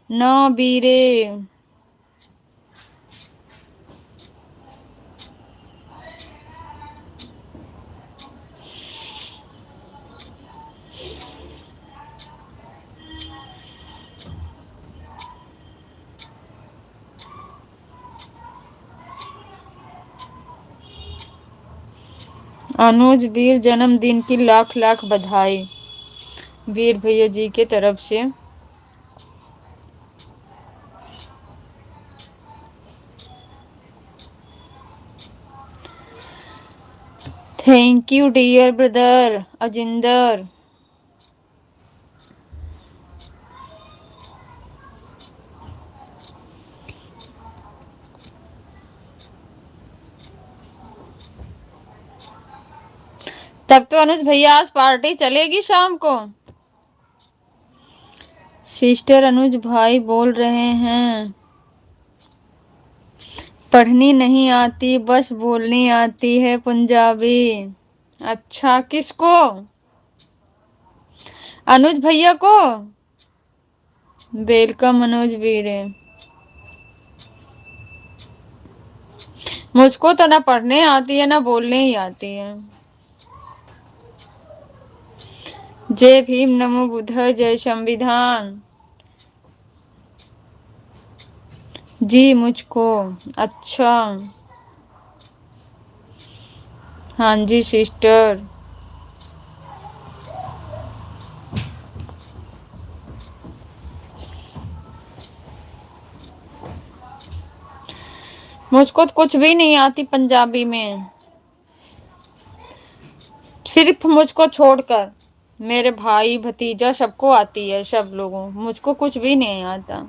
न वीरे। अनुज वीर, जन्मदिन की लाख लाख बधाई। वीर भैया जी के तरफ से। Thank you dear brother Ajinder. तब तो अनुज भैया आज पार्टी चलेगी शाम को। सिस्टर अनुज भाई बोल रहे हैं पढ़नी नहीं आती बस बोलनी आती है पंजाबी। अच्छा किसको? अनुज भैया को। वेलकम मनोज वीरे। मुझको तो ना पढ़ने आती है ना बोलने ही आती है। जय भीम नमो बुद्ध जय संविधान। जी मुझको। अच्छा। हाँ जी सिस्टर। मुझको तो कुछ भी नहीं आती पंजाबी में, सिर्फ मुझको छोड़कर। मेरे भाई भतीजा सबको आती है, सब लोगों, मुझको कुछ भी नहीं आता।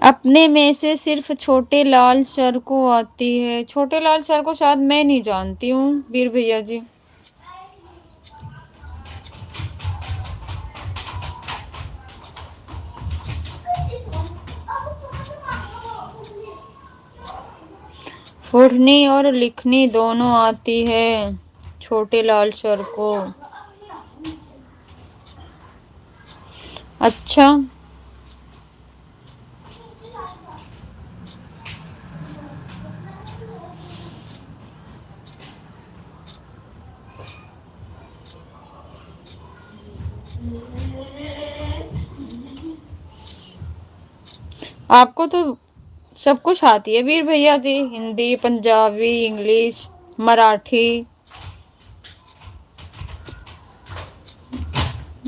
अपने में से सिर्फ छोटे लाल सर को आती है। छोटे लाल सर को शायद मैं नहीं जानती हूँ वीर भैया जी। पढ़नी और लिखनी दोनों आती है छोटे लाल सर को। अच्छा। आपको तो सब कुछ आती है वीर भैया जी, हिंदी पंजाबी इंग्लिश मराठी।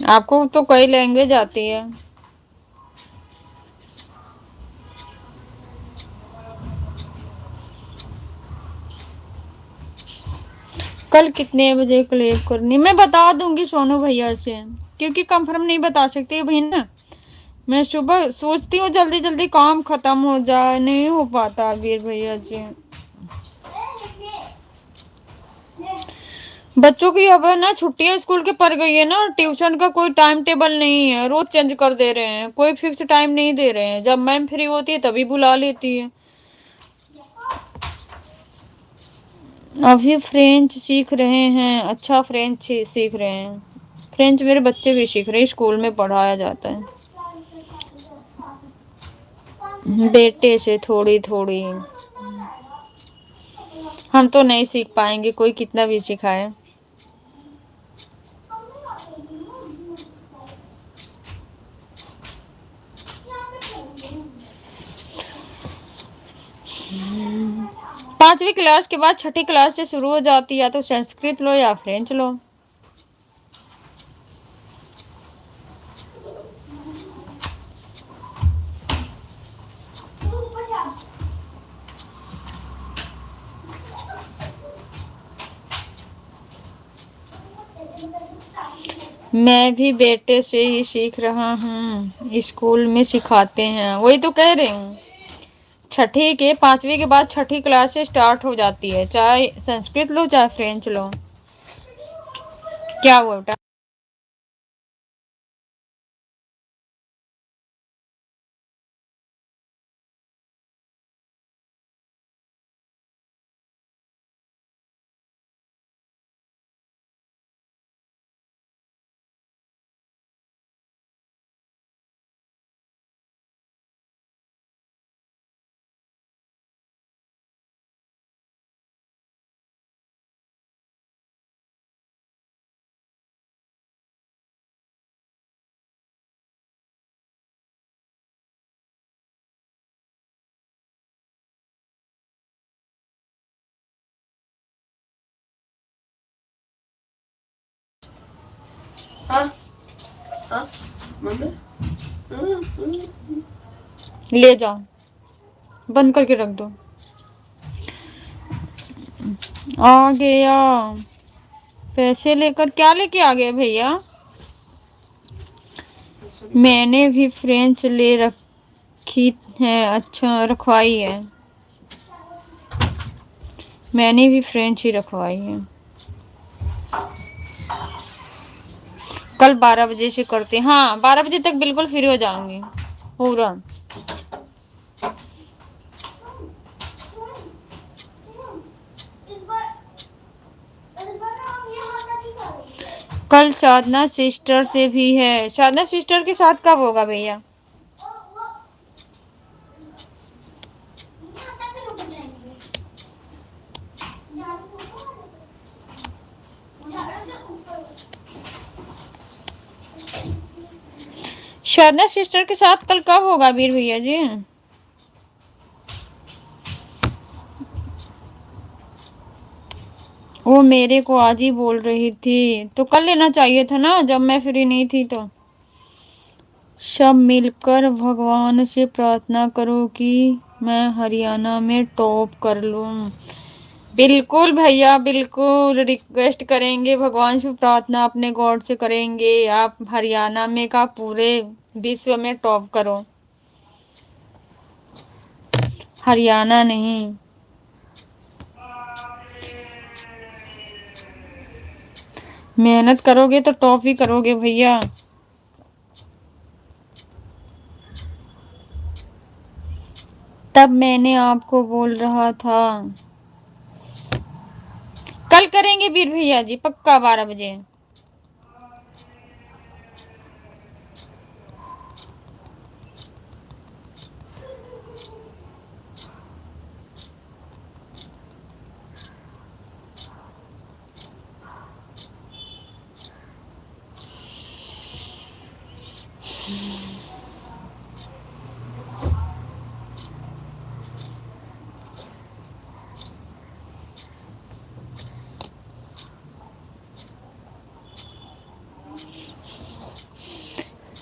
आपको तो कई लैंग्वेज आती है। कल कितने बजे क्लेम करनी मैं बता दूंगी सोनू भैया से, क्योंकि कंफर्म नहीं बता सकती भाई ना। मैं सुबह सोचती हूँ जल्दी जल्दी काम खत्म हो जाए, नहीं हो पाता वीर भैया जी। बच्चों की अब है ना छुट्टियां स्कूल के पड़ गई है ना, ट्यूशन का कोई टाइम टेबल नहीं है, रोज चेंज कर दे रहे हैं, कोई फिक्स टाइम नहीं दे रहे हैं। जब मैम फ्री होती है तभी बुला लेती है। अभी फ्रेंच सीख रहे हैं। अच्छा फ्रेंच सीख रहे हैं। फ्रेंच मेरे बच्चे भी सीख रहे हैं, स्कूल में पढ़ाया जाता है। बेटे से थोड़ी थोड़ी। हम तो नहीं सीख पाएंगे कोई कितना भी सिखाए। पांचवी क्लास के बाद छठी क्लास से शुरू हो जाती है, या तो संस्कृत लो या फ्रेंच लो। मैं भी बेटे से ही सीख रहा हूँ, स्कूल में सिखाते हैं, वही तो कह रही हूँ। छठी के पांचवी के बाद छठी क्लास से स्टार्ट हो जाती है, चाहे संस्कृत लो चाहे फ्रेंच लो। क्या हुआ बेटा? हाँ हाँ मम्मी। ले जाओ, बंद करके रख दो। आ गया। पैसे लेकर क्या लेके आ गए भैया? मैंने भी फ्रेंच ले रखी है। अच्छा, रखवाई है। मैंने भी फ्रेंच ही रखवाई है। कल 12 बजे से करते हैं। हाँ, 12 बजे तक बिल्कुल फ्री हो जाऊंगी पूरा। कल साधना सिस्टर से भी है। साधना सिस्टर के साथ कब होगा भैया? साधना सिस्टर के साथ कल कब होगा वीर भैया जी? वो मेरे को आज ही बोल रही थी, तो कल लेना चाहिए था ना, जब मैं फ्री नहीं थी तो। सब मिलकर भगवान से प्रार्थना करो कि मैं हरियाणा में टॉप कर लूं। बिल्कुल भैया, बिल्कुल रिक्वेस्ट करेंगे, भगवान से प्रार्थना अपने गॉड से करेंगे। आप हरियाणा में का पूरे विश्व में टॉप करो। हरियाणा नहीं, मेहनत करोगे तो टॉप ही करोगे भैया। तब मैंने आपको बोल रहा था। कल करेंगे वीर भैया जी, पक्का 12 बजे।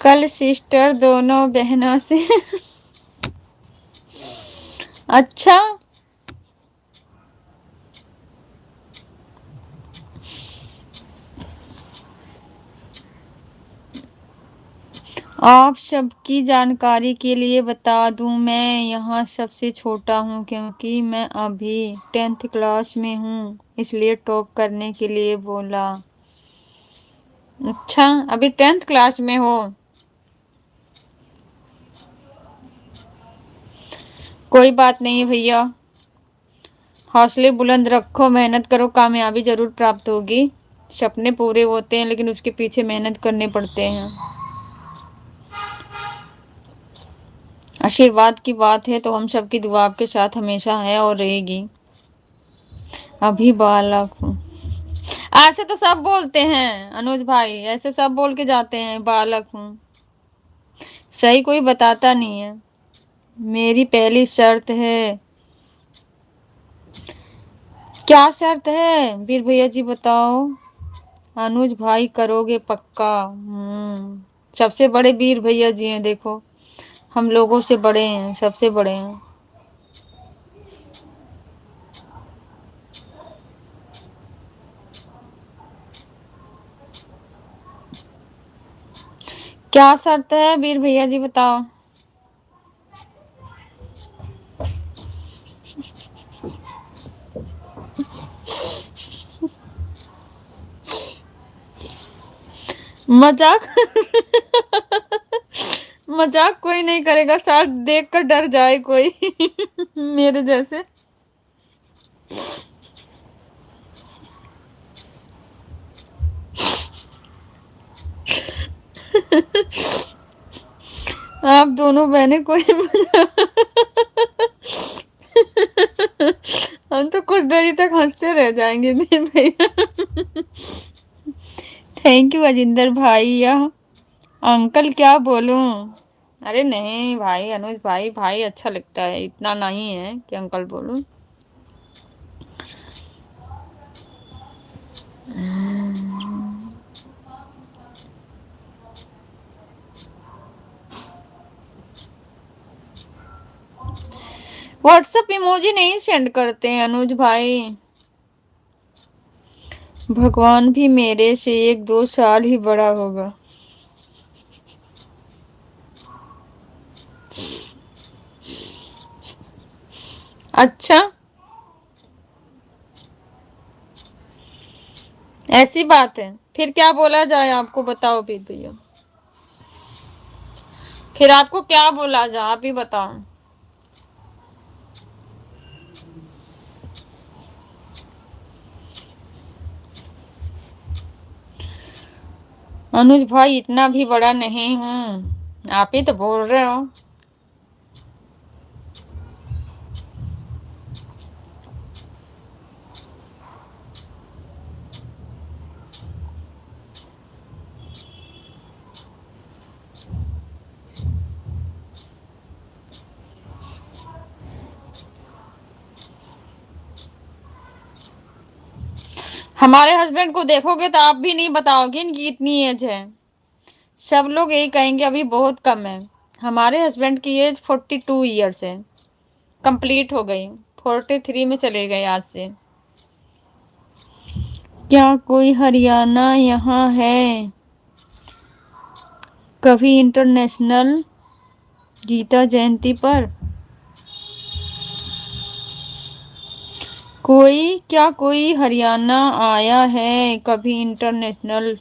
कल सिस्टर दोनों बहनों से अच्छा, आप सबकी जानकारी के लिए बता दूं, मैं यहाँ सबसे छोटा हूँ क्योंकि मैं अभी 10th क्लास में हूँ, इसलिए टॉप करने के लिए बोला। अच्छा, अभी 10th क्लास में हो? कोई बात नहीं भैया, हौसले बुलंद रखो, मेहनत करो, कामयाबी जरूर प्राप्त होगी। सपने पूरे होते हैं लेकिन उसके पीछे मेहनत करने पड़ते हैं। आशीर्वाद की बात है तो हम सबकी दुआ आपके साथ हमेशा है और रहेगी। अभी बालक हूँ। ऐसे तो सब बोलते हैं अनुज भाई, ऐसे सब बोल के जाते हैं बालक हूँ। सही कोई बताता नहीं है। मेरी पहली शर्त है। क्या शर्त है वीर भैया जी, बताओ। अनुज भाई करोगे पक्का? सबसे बड़े वीर भैया जी हैं, देखो हम लोगों से बड़े हैं, सबसे बड़े हैं। क्या शर्त है वीर भैया जी, बताओ। मजाक मजाक कोई नहीं करेगा, शर्ट देख कर डर जाए कोई मेरे जैसे। आप दोनों बहनें कोई हम तो कुछ देरी तक हंसते रह जाएंगे मेरे भैया। थैंक यू अजिंदर भाई, या अंकल क्या बोलूं? अरे नहीं भाई, अनुज भाई भाई अच्छा लगता है, इतना नहीं है कि अंकल बोलूं। व्हाट्सएप इमोजी नहीं सेंड करते हैं अनुज भाई। भगवान भी मेरे से 1-2 साल ही बड़ा होगा। अच्छा, ऐसी बात है। फिर क्या बोला जाए आपको, बताओ फिर भैया, फिर आपको क्या बोला जाए, आप ही बताओ। अनुज भाई इतना भी बड़ा नहीं हूँ, आप ही तो बोल रहे हो। हमारे हस्बैंड को देखोगे तो आप भी नहीं बताओगे इनकी इतनी एज है। सब लोग यही कहेंगे अभी बहुत कम है। हमारे हस्बैंड की एज 42 ईयर्स है, कंप्लीट हो गई। 43 में चले गए आज से। क्या कोई हरियाणा यहाँ है? कभी इंटरनेशनल गीता जयंती पर कोई हरियाणा आया है कभी इंटरनेशनल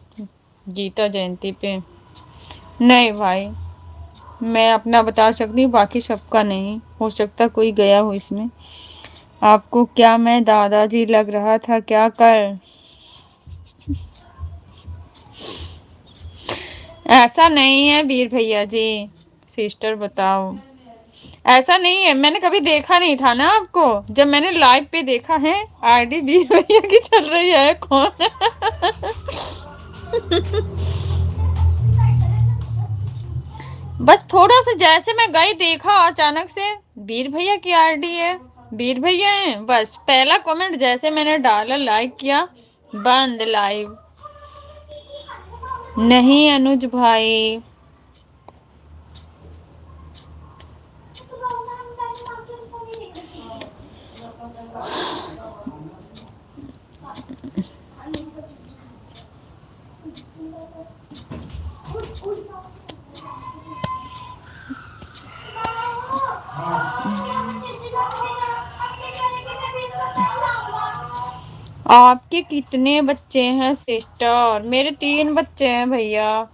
गीता जयंती पे? नहीं भाई, मैं अपना बता सकती हूँ, बाकी सबका नहीं। हो सकता कोई गया हो इसमें। आपको क्या मैं दादाजी लग रहा था क्या कर? ऐसा नहीं है वीर भैया जी। सिस्टर बताओ, ऐसा नहीं है। मैंने कभी देखा नहीं था ना आपको। जब मैंने लाइव पे देखा है, आईडी वीर भैया की चल रही है, कौन है? बस थोड़ा सा जैसे मैं गई देखा अचानक से, वीर भैया की आईडी है, वीर भैया है। बस पहला कमेंट जैसे मैंने डाला, लाइक किया, बंद लाइव। नहीं अनुज भाई, आपके कितने बच्चे हैं सिस्टर? मेरे 3 बच्चे हैं भैया।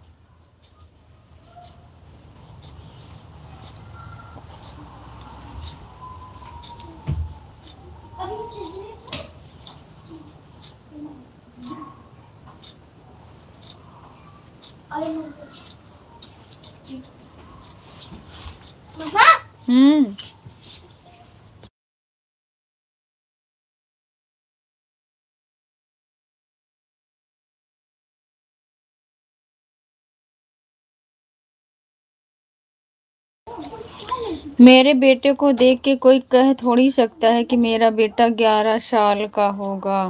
हम्म। मेरे बेटे को देख के कोई कह थोड़ी सकता है कि मेरा बेटा 11 साल का होगा।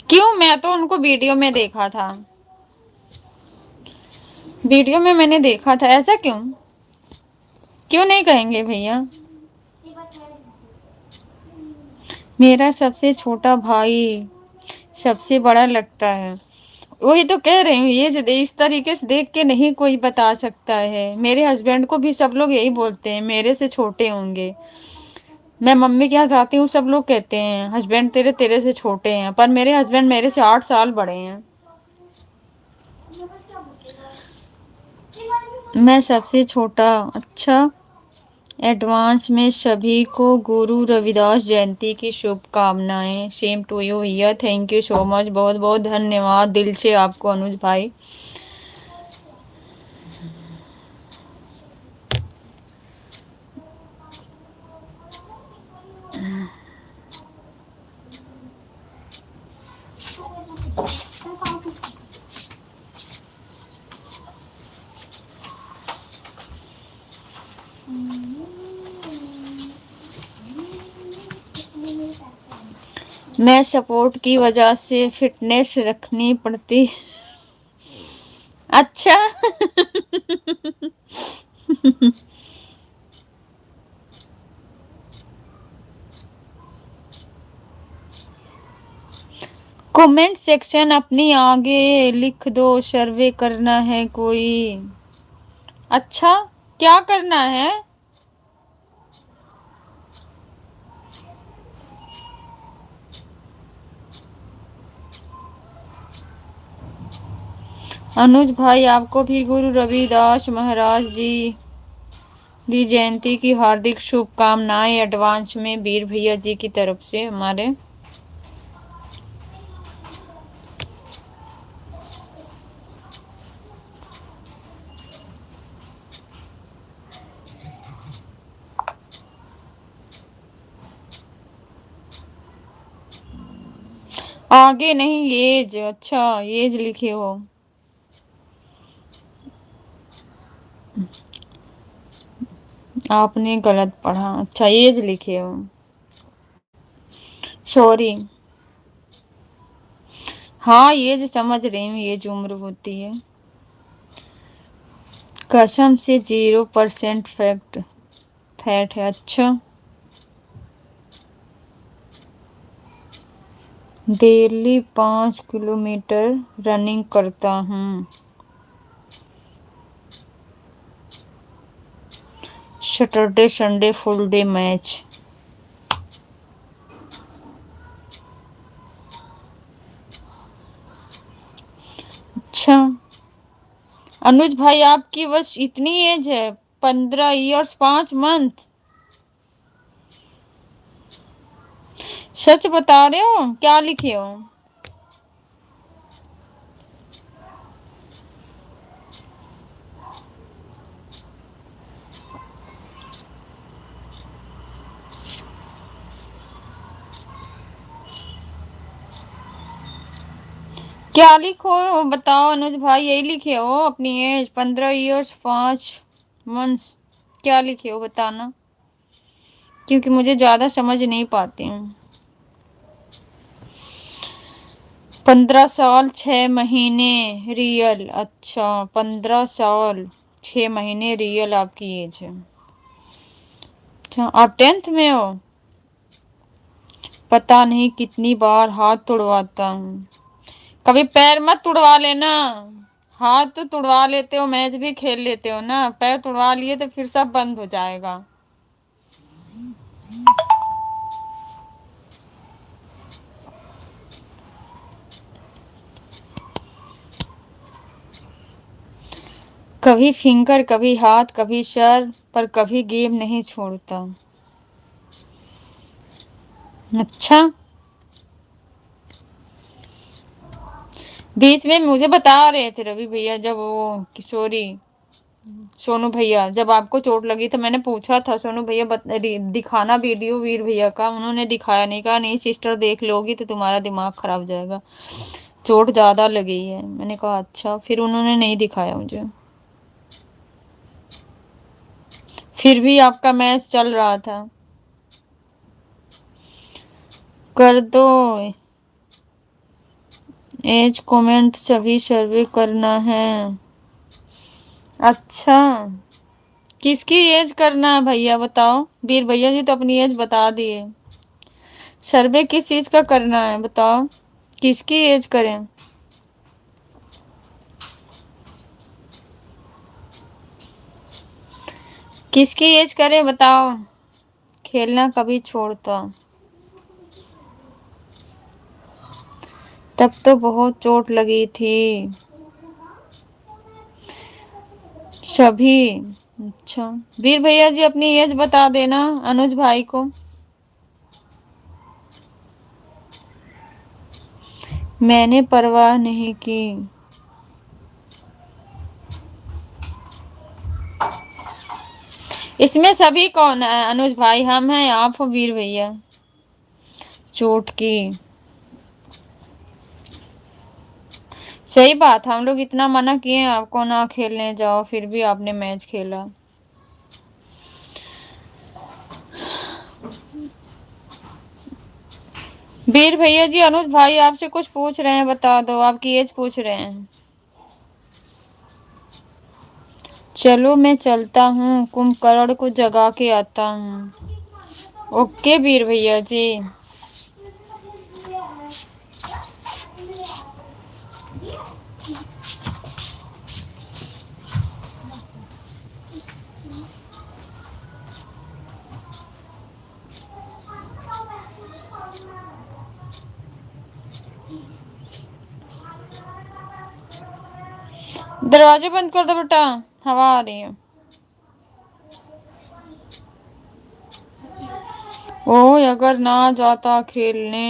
क्यों? मैं तो उनको वीडियो में देखा था, वीडियो में मैंने देखा था। ऐसा क्यों? क्यों नहीं कहेंगे भैया? मेरा सबसे छोटा भाई सबसे बड़ा लगता है। वही तो कह रही हूँ, ये जो इस तरीके से देख के नहीं कोई बता सकता है। मेरे हस्बैंड को भी सब लोग यही बोलते हैं, मेरे से छोटे होंगे। मैं मम्मी के यहाँ जाती हूँ, सब लोग कहते हैं हस्बैंड तेरे तेरे से छोटे हैं, पर मेरे हस्बैंड मेरे से 8 साल बड़े हैं। मैं सबसे छोटा। अच्छा, एडवांस में सभी को गुरु रविदास जयंती की शुभकामनाएं। सेम टू यू भैया, थैंक यू सो मच, बहुत बहुत धन्यवाद दिल से आपको अनुज भाई। मैं सपोर्ट की वजह से फिटनेस रखनी पड़ती। अच्छा। कमेंट सेक्शन अपनी आगे लिख दो, सर्वे करना है कोई। अच्छा, क्या करना है? अनुज भाई, आपको भी गुरु रविदास महाराज जी दी जयंती की हार्दिक शुभकामनाएं एडवांस में, वीर भैया जी की तरफ से हमारे। आगे नहीं, एज। अच्छा, एज लिखे हो। आपने गलत पढ़ा। अच्छा, एज लिखे हो, सॉरी। हाँ, एज समझ रही हूँ, एज उम्र होती है। कसम से 0% फैट है। अच्छा, डेली 5 किलोमीटर रनिंग करता हूँ। Saturday Sunday full day match. अच्छा, अनुज भाई, आपकी बस इतनी एज है? 15 ईयर्स 5 मंथ? सच बता रहे हो? क्या लिखे हो? क्या लिखो हो बताओ अनुज भाई, यही लिखे हो अपनी एज 15 ईयर्स 5 मंथ्स? क्या लिखे हो बताना, क्योंकि मुझे ज्यादा समझ नहीं पाती हूँ। 15 साल 6 महीने रियल। अच्छा, 15 साल 6 महीने रियल आपकी एज है। अच्छा, आप 10th में हो? पता नहीं कितनी बार हाथ तुड़वाता हूँ। कभी पैर मत तुड़वा लेना। हाथ तो तुड़वा लेते हो, मैच भी खेल लेते हो ना, पैर तुड़वा लिए तो फिर सब बंद हो जाएगा। कभी फिंगर, कभी हाथ, कभी सर, पर कभी गेम नहीं छोड़ता। अच्छा, बीच में मुझे बता रहे थे रवि भैया, जब वो किशोरी सोनू भैया, जब आपको चोट लगी तो मैंने पूछा था सोनू भैया दिखाना वीडियो वीर भैया का, उन्होंने दिखाया नहीं। कहा नहीं सिस्टर, देख लोगी तो तुम्हारा दिमाग खराब हो जाएगा, चोट ज्यादा लगी है। मैंने कहा अच्छा, फिर उन्होंने नहीं दिखाया मुझे। फिर भी आपका मैच चल रहा था। कर दो एज कमेंट, सभी सर्वे करना है। अच्छा, किसकी एज करना है भैया बताओ? वीर भैया जी तो अपनी एज बता दिए। सर्वे किस चीज का करना है बताओ, किसकी एज करें? किसकी एज करें बताओ? खेलना कभी छोड़ता? तब तो बहुत चोट लगी थी सभी। अच्छा, वीर भैया जी अपनी एज बता देना अनुज भाई को। मैंने परवाह नहीं की। इसमें सभी कौन है अनुज भाई? हम हैं, आप हो, वीर भैया। चोट की सही बात, हम लोग इतना मना किए आपको ना खेलने जाओ, फिर भी आपने मैच खेला। वीर भैया जी, अनुज भाई आपसे कुछ पूछ रहे हैं, बता दो, आपकी एज पूछ रहे हैं। चलो मैं चलता हूँ, कुंभकर्ण को जगा के आता हूँ। ओके वीर भैया जी। दरवाजे बंद कर दो बेटा, हवा आ रही है। ओ अगर ना जाता खेलने।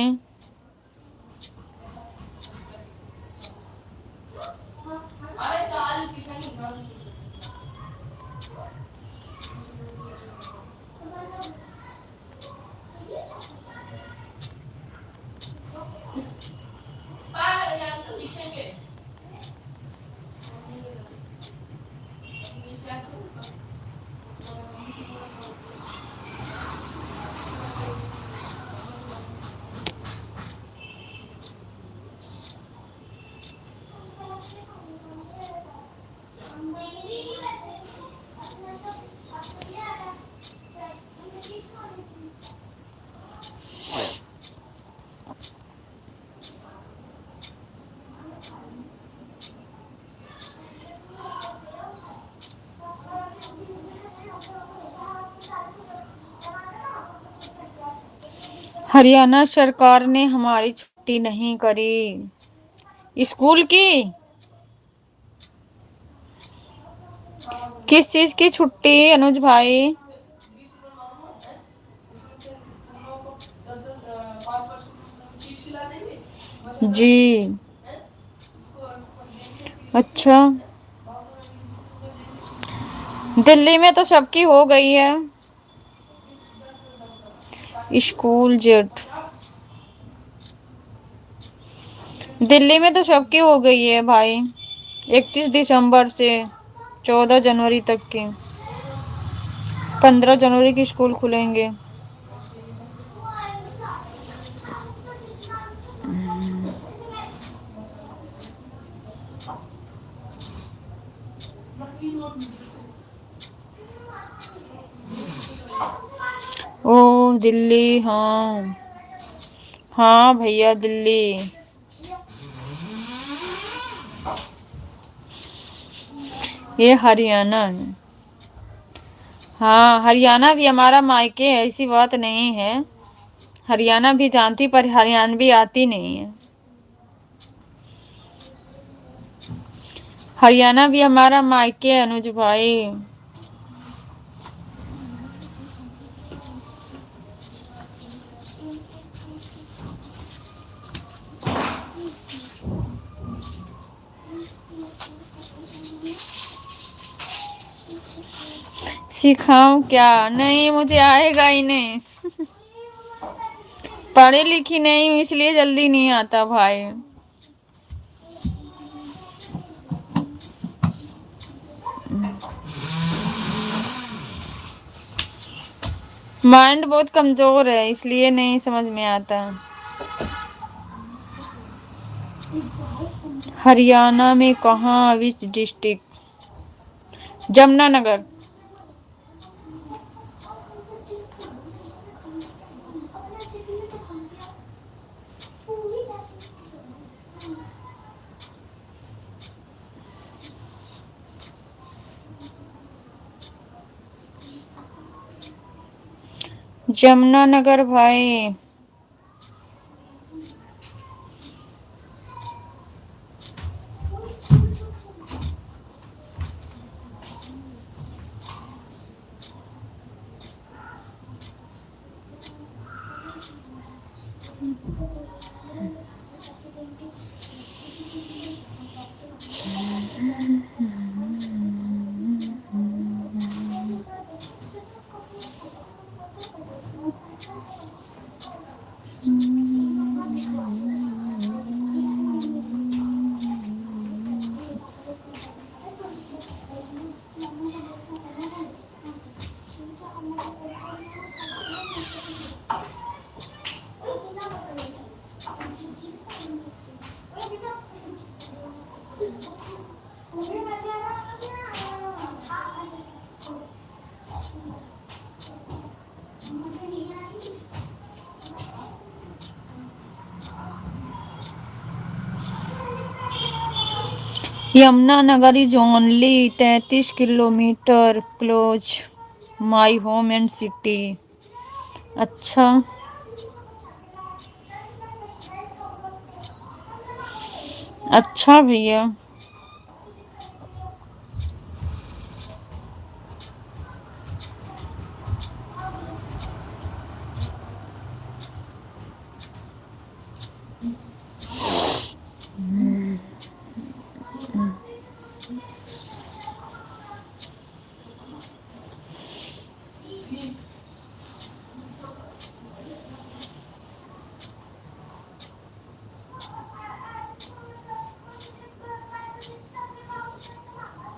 हरियाणा सरकार ने हमारी छुट्टी नहीं करी स्कूल की। किस चीज की छुट्टी अनुज भाई? जी अच्छा, दिल्ली में तो सबकी हो गई है स्कूल जेट। दिल्ली में तो सबकी हो गई है भाई, 31 दिसंबर से 14 जनवरी तक की। 15 जनवरी की स्कूल खुलेंगे। ओ दिल्ली, हाँ हाँ भैया दिल्ली। ये हरियाणा है। हाँ हरियाणा भी हमारा मायके है, ऐसी बात नहीं है। हरियाणा भी जानती पर हरियाणवी आती नहीं है। हरियाणा भी हमारा मायके है अनुज भाई। सिखाऊं क्या? नहीं मुझे आएगा ही नहीं। पढ़ी लिखी नहीं हूँ इसलिए जल्दी नहीं आता भाई। माइंड बहुत कमजोर है इसलिए नहीं समझ में आता। हरियाणा में कहाँ, विच डिस्ट्रिक्ट? जमुनानगर। जमुनानगर भाई। Yamunanagar is only 33 kilometre close my home and city. अच्छा अच्छा भैया।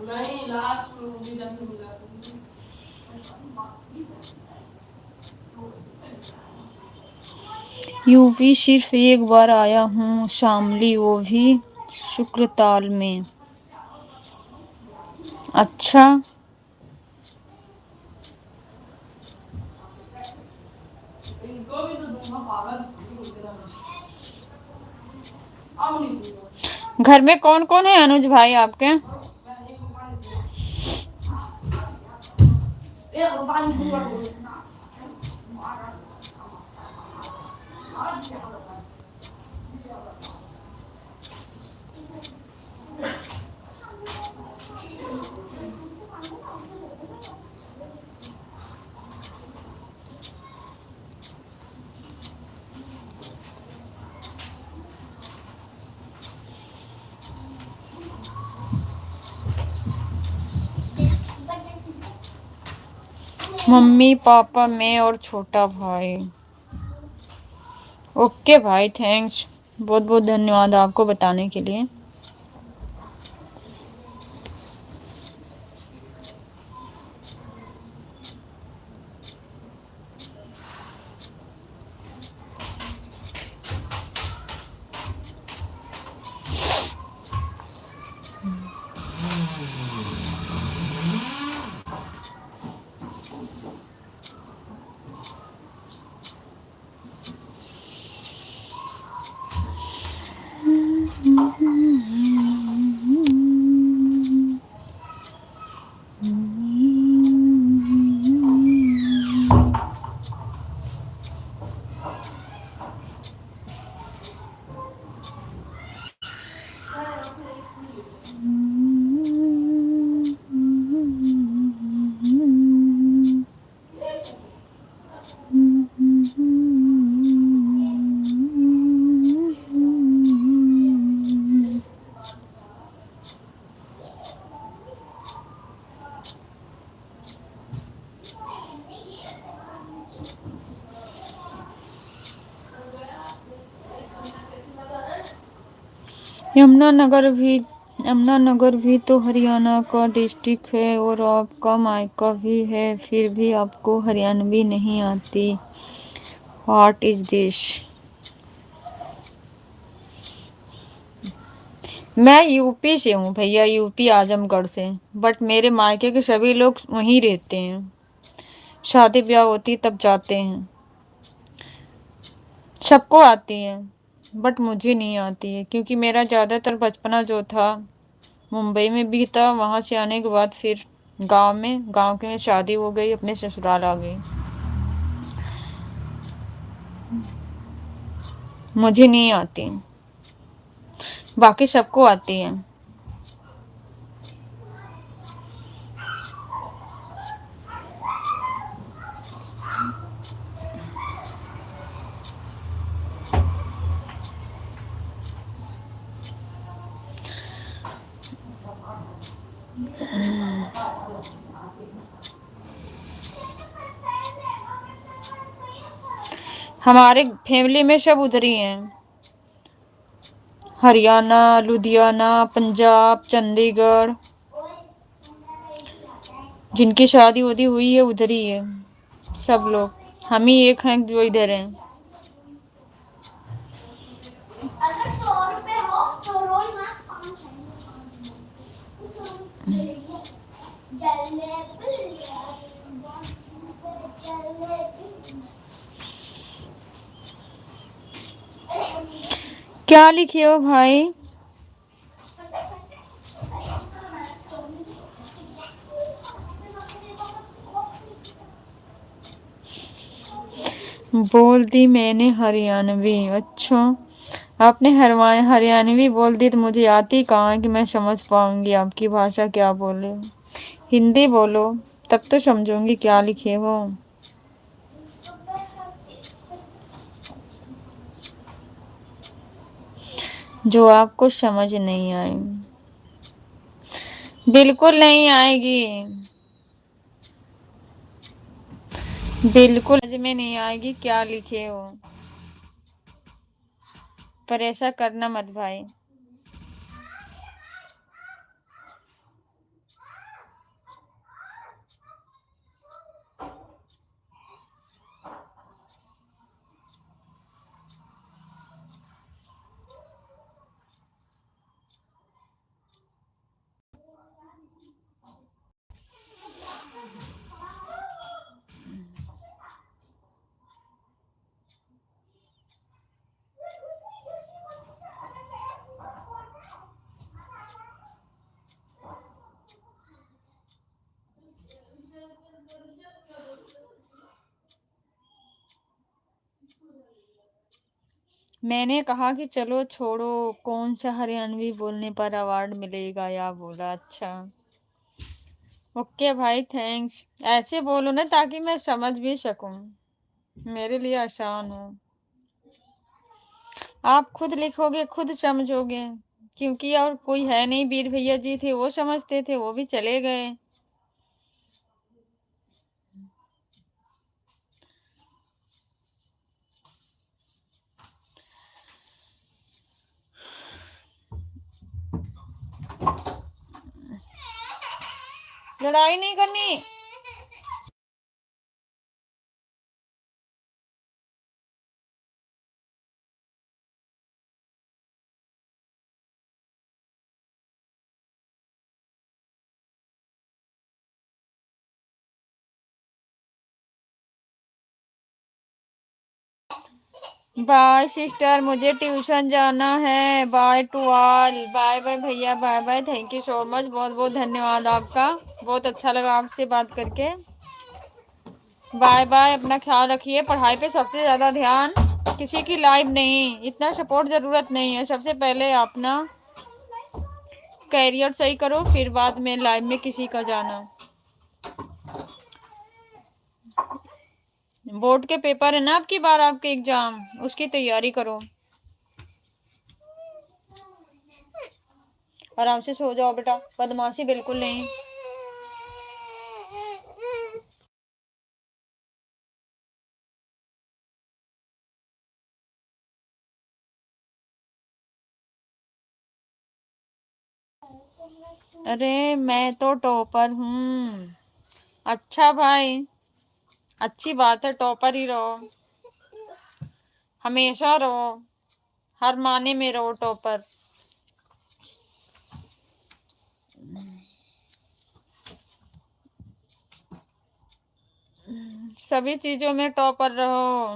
नहीं लास्ट मूवी जाके मिला था। यूपी सिर्फ एक बार आया हूँ शामली, वो भी शुक्रताल में। अच्छा, इनको भी तो दूंगा पागल अब नहीं दूंगा। घर में कौन कौन है अनुज भाई आपके? मैं एक रुपया नहीं दूंगा, 1 रुपया नहीं दूंगा। मम्मी पापा मैं और छोटा भाई। ओके भाई, थैंक्स, बहुत बहुत धन्यवाद आपको बताने के लिए। यमुनानगर भी तो हरियाणा का डिस्ट्रिक्ट है और आपका मायका भी है, फिर भी आपको हरियाणवी नहीं आती। What is this? मैं यूपी से हूँ भैया, यूपी आजमगढ़ से, बट मेरे मायके के सभी लोग वहीं रहते हैं। शादी ब्याह होती तब जाते हैं। सबको आती है बट मुझे नहीं आती है, क्योंकि मेरा ज़्यादातर बचपना जो था मुंबई में बीता। वहाँ से आने के बाद फिर गांव के में शादी हो गई, अपने ससुराल आ गई। मुझे नहीं आती, बाकी सबको आती है। हमारे फैमिली में सब उधर ही हैं, हरियाणा, लुधियाना, पंजाब, चंडीगढ़। जिनकी शादी वादी हुई है उधर ही है सब लोग। हम ही एक हैं जो इधर हैं। अगर 100 रुपए हो तो रोल में 5 है। जलेबी क्या लिखे हो भाई? बोल दी मैंने हरियाणवी। अच्छा, आपने हरियाणवी बोल दी तो मुझे आती कहाँ है कि मैं समझ पाऊंगी आपकी भाषा क्या बोले हो। हिंदी बोलो तब तो समझूंगी क्या लिखे हो। जो आपको समझ नहीं आए। बिल्कुल नहीं आएगी, बिल्कुल समझ में नहीं आएगी क्या लिखे हो, पर ऐसा करना मत भाई। मैंने कहा कि चलो छोड़ो, कौन सा हरियाणवी बोलने पर अवार्ड मिलेगा, या बोला अच्छा ओके भाई थैंक्स। ऐसे बोलो ना ताकि मैं समझ भी सकूं, मेरे लिए आसान हो। आप खुद लिखोगे खुद समझोगे, क्योंकि और कोई है नहीं। वीर भैया जी थे, वो समझते थे, वो भी चले गए। लड़ाई नहीं करनी। बाय सिस्टर, मुझे ट्यूशन जाना है। Bye to all, bye bye भैया, bye bye. Thank you so much, बहुत बहुत धन्यवाद आपका। बहुत अच्छा लगा आपसे बात करके। बाय बाय, अपना ख्याल रखिए, पढ़ाई पे सबसे ज़्यादा ध्यान, किसी की लाइफ नहीं, इतना सपोर्ट ज़रूरत नहीं है। सबसे पहले अपना कैरियर सही करो, फिर बाद में लाइफ में किसी का जाना। बोर्ड के पेपर है ना आपकी बार, आपके एग्जाम, उसकी तैयारी करो। आराम से सो जाओ बेटा, बदमाशी बिल्कुल नहीं। अरे मैं तो टॉपर हूँ। अच्छा भाई, अच्छी बात है, टॉपर ही रहो, हमेशा रहो, हर माने में रहो टॉपर। सभी चीजों में टॉपर रहो।